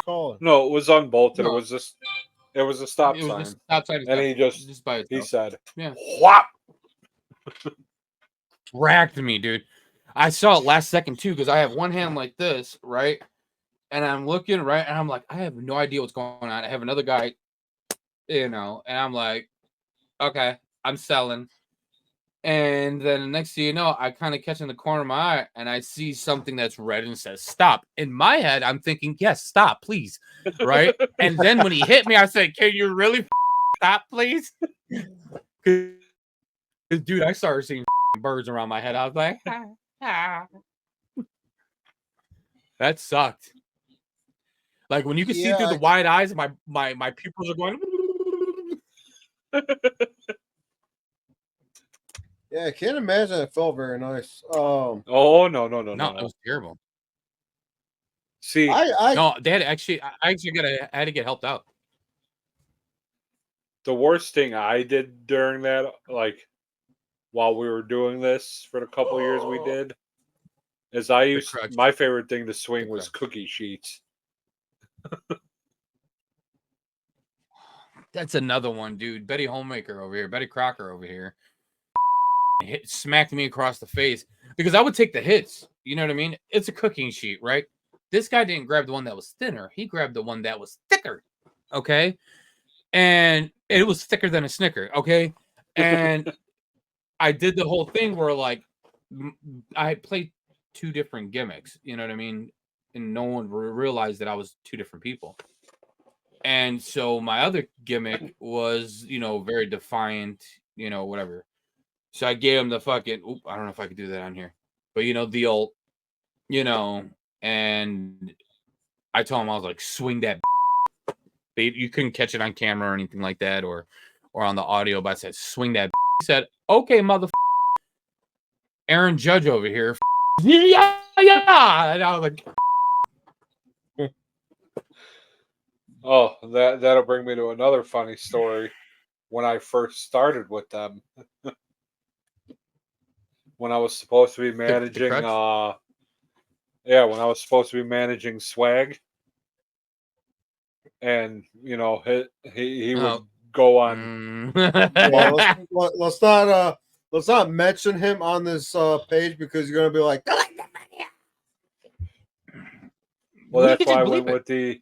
call it? No, it was unbolted. No. It was a stop It was sign. just outside of And he just by he itself. said, Yeah. "Whop!" Racked me, dude. I saw it last second too, because I have one hand like this, right? And I'm looking right, and I'm like, I have no idea what's going on. I have another guy, and I'm like, okay, I'm selling. And then the next thing you know, I kind of catch in the corner of my eye and I see something that's red and says stop. In my head, I'm thinking, yes, stop, please. Right. And then when he hit me, I said, can you really stop, please? Because, dude, I started seeing birds around my head. I was like, that sucked. Like when you can see through the wide eyes, my pupils are going. Yeah, I can't imagine it felt very nice. Oh no, It was terrible. See, no, they had I had to get helped out. the worst thing I did during that, like while we were doing this for the couple of years we did, is I used crutch. my favorite thing to swing The was crutch. cookie sheets. That's another one, dude. Betty Homemaker over here, Betty Crocker over here, smacked me across the face because I would take the hits. You know what I mean? It's a cooking sheet, right? This guy didn't grab the one that was thinner. He grabbed the one that was thicker. Okay. And it was thicker than a Snicker. Okay. And I did the whole thing where, like, I played two different gimmicks. You know what I mean? And no one realized that I was two different people. And so my other gimmick was, very defiant, whatever. So I gave him the fucking, I don't know if I could do that on here, but the old, and I told him, I was like, swing that. You couldn't catch it on camera or anything like that, or on the audio, but I said, swing that. He said, okay, mother. Aaron Judge over here. Yeah. And I was like, Oh, that'll bring me to another funny story. When I first started with them, when I was supposed to be managing, when I was supposed to be managing Swag, and he would go on. Yeah, let's not mention him on this page because you're gonna be like, well, that's why I went with the.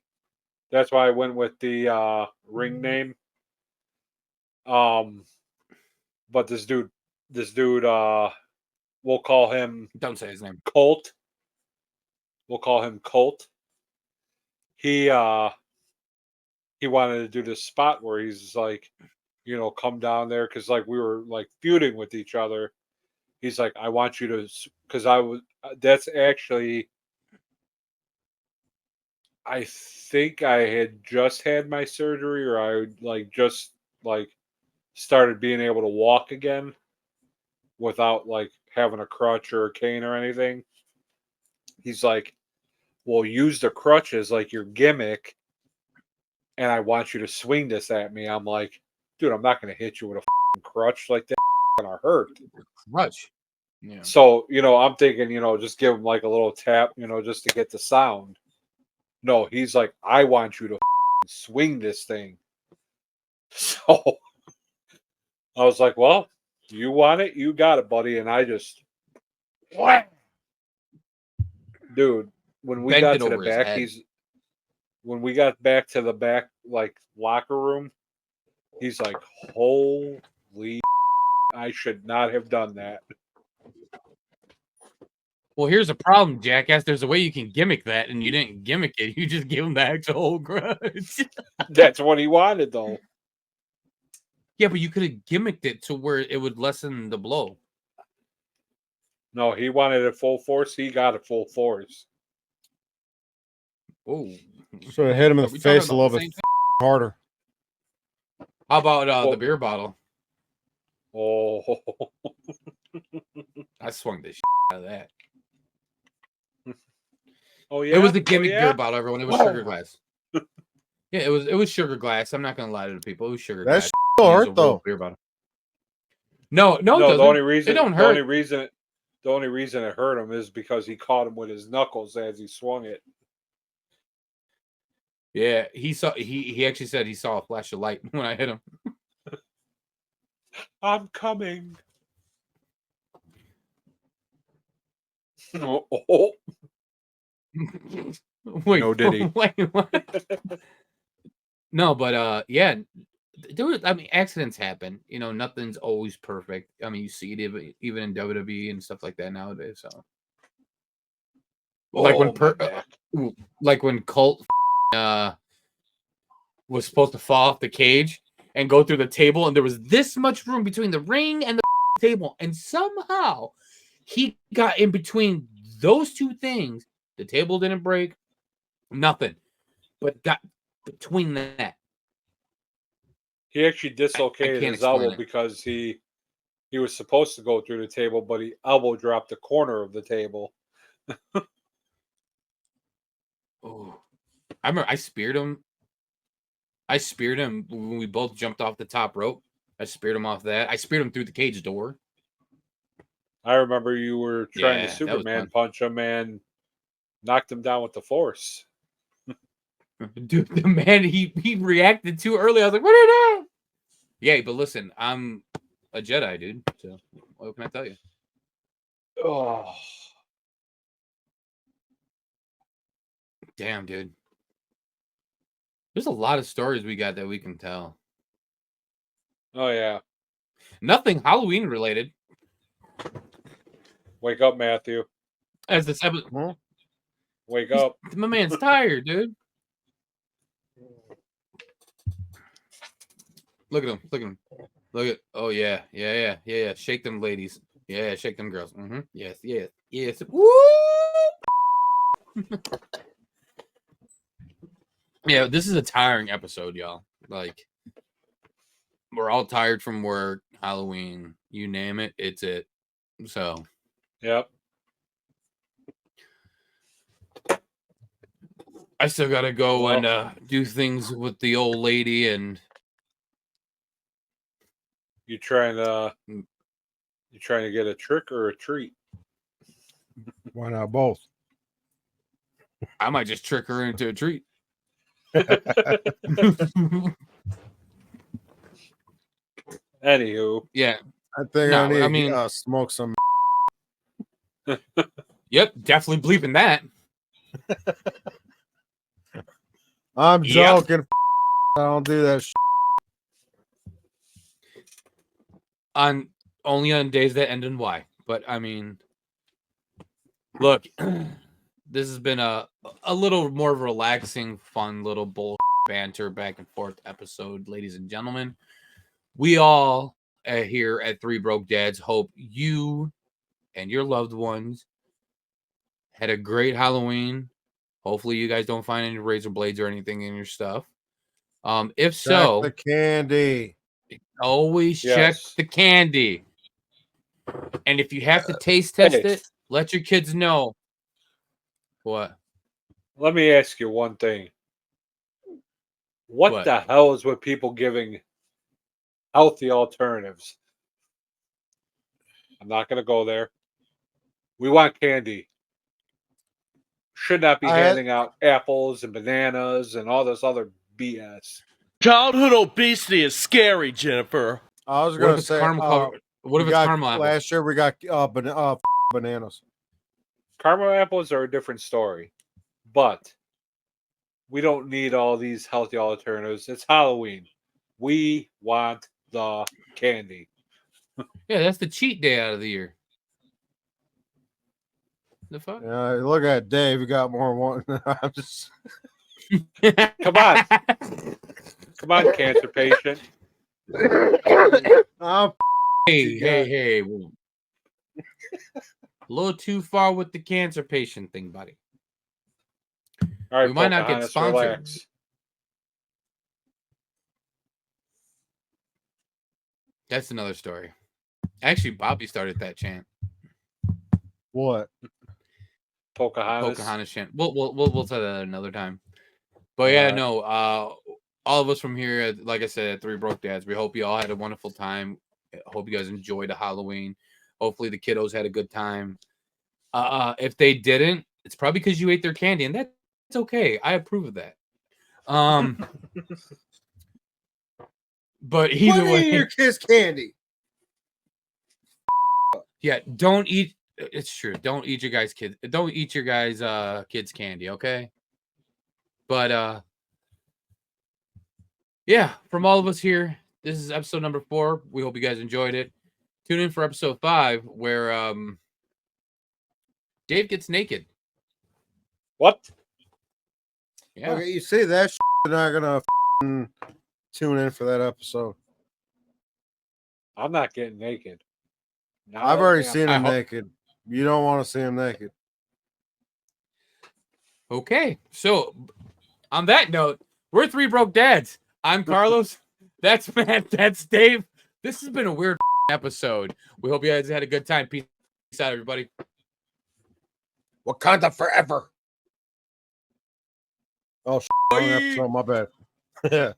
That's why I went with the ring name. But this dude, we'll call him. Don't say his name. Colt. We'll call him Colt. He wanted to do this spot where he's like, come down there because like we were like feuding with each other. He's like, I want you to, because I was. That's actually. I think I had just had my surgery, or I just started being able to walk again without like having a crutch or a cane or anything. He's like, well, use the crutch as like your gimmick, and I want you to swing this at me. I'm like, dude, I'm not going to hit you with a crutch like that. Gonna hurt. Crutch. Yeah. So, I'm thinking, just give him like a little tap, just to get the sound. No, he's like, I want you to swing this thing. So I was like, well, you want it, you got it, buddy. And I just, what? Dude, when we Bent got it to the over his back, head. when we got back to the back, like locker room, he's like, holy, I should not have done that. Well, here's a problem, jackass. There's a way you can gimmick that, and you didn't gimmick it. You just gave him the actual grudge. That's what he wanted, though. Yeah, but you could have gimmicked it to where it would lessen the blow. No, he wanted it full force. He got it full force. Oh, Should have hit him in Are the we talking face a about little the bit same thing? harder. How about Well- the beer bottle? Oh, I swung the out of that. oh yeah. It was the gimmick yeah? beer bottle, everyone. It was Whoa. sugar glass. Yeah, it was sugar glass. I'm not gonna lie to the people. It was sugar That glass. still Use a hurt real though. beer bottle. No, it No, doesn't. the only reason it don't the hurt. only reason it hurt him is because he caught him with his knuckles as he swung it. Yeah, he actually said he saw a flash of light when I hit him. I'm coming. Oh. Wait, No, did he? Wait, what? No, but yeah, accidents happen. Nothing's always perfect. I mean, you see it even in WWE and stuff like that nowadays. So, like when my back. like when Colt was supposed to fall off the cage and go through the table, and there was this much room between the ring and the table, and somehow he got in between those two things. The table didn't break, nothing, but got between that. He actually dislocated can't his explain elbow it. because he was supposed to go through the table, but he elbow dropped the corner of the table. Oh, I remember I speared him. When we both jumped off the top rope. I speared him off that. I speared him through the cage door. I remember you were trying to Yeah, that was Superman fun. punch him and knocked him down with the force. Dude, the man he reacted too early. I was like, "What are you doing?" Yeah, but listen, I'm a Jedi, dude. So what can I tell you? Oh, Damn, dude. There's a lot of stories we got that we can tell. oh yeah. Nothing Halloween related. Wake up, Matthew. As this episode, Huh? Wake up. my man's tired, dude. Look at him. Look at him. Look at. Oh yeah, yeah. Shake them, ladies. Yeah, shake them, girls. Mm-hmm. Yes. Woo! Yeah, this is a tiring episode, y'all. Like, we're all tired from work, Halloween, you name it, it's it. So, Yep. I still gotta go Well- and do things with the old lady, and You trying to get a trick or a treat? Why not both? I might just trick her into a treat. Anywho, Yeah. I think No, I need I to mean- smoke some. Yep, definitely bleeping that. I'm Yep. joking. I don't do that. Only on days that end in Y. But I mean, look, this has been a little more relaxing, fun little bull banter back and forth episode, ladies and gentlemen. We all here at Three Broke Dads hope you and your loved ones had a great Halloween. Hopefully, you guys don't find any razor blades or anything in your stuff. If so, Check the candy. always check Yes. the candy. And if you have to taste test Hey. it, let your kids know. What? let me ask you one thing. What the hell is with people giving healthy alternatives? I'm not going to go there. We want candy. Should not be I had- handing out apples and bananas and all this other BS. Childhood obesity is scary, Jennifer. I was What gonna if it's say, caramel covered? What if we it's got caramel apple? last year we got bananas. Caramel apples are a different story, but we don't need all these healthy alternatives. It's Halloween. We want the candy. Yeah, that's the cheat day out of the year. The fuck? Yeah, look at Dave. We got more one. I'm just Come on. Come on, cancer patient. I'm hey. A little too far with the cancer patient thing, buddy. All right, We might not get Pocahontas, sponsored. relax. That's another story. Actually, Bobby started that chant. what? Pocahontas. Chant. We'll tell that another time. But yeah, no. All of us from here, like I said, at Three Broke Dads, we hope you all had a wonderful time. Hope you guys enjoyed the Halloween. Hopefully the kiddos had a good time. If they didn't, it's probably because you ate their candy, and that's okay. I approve of that. But either Put way, in your kiss candy. yeah, don't eat. It's true. Don't eat your guys' kids. Don't eat your guys' kids' candy. Okay. But yeah, from all of us here, this is episode number 4. We hope you guys enjoyed it. Tune in for episode 5, where Dave gets naked. What? Yeah. Okay, you say that you're not gonna tune in for that episode. I'm not getting naked. Not I've a already damn- seen I him hope- naked. You don't want to see him naked. Okay. So on that note, we're Three Broke Dads. I'm Carlos. That's Matt. That's Dave. This has been a weird episode. We hope you guys had a good time. Peace out, everybody. Wakanda forever. Oh, wrong episode. My bad.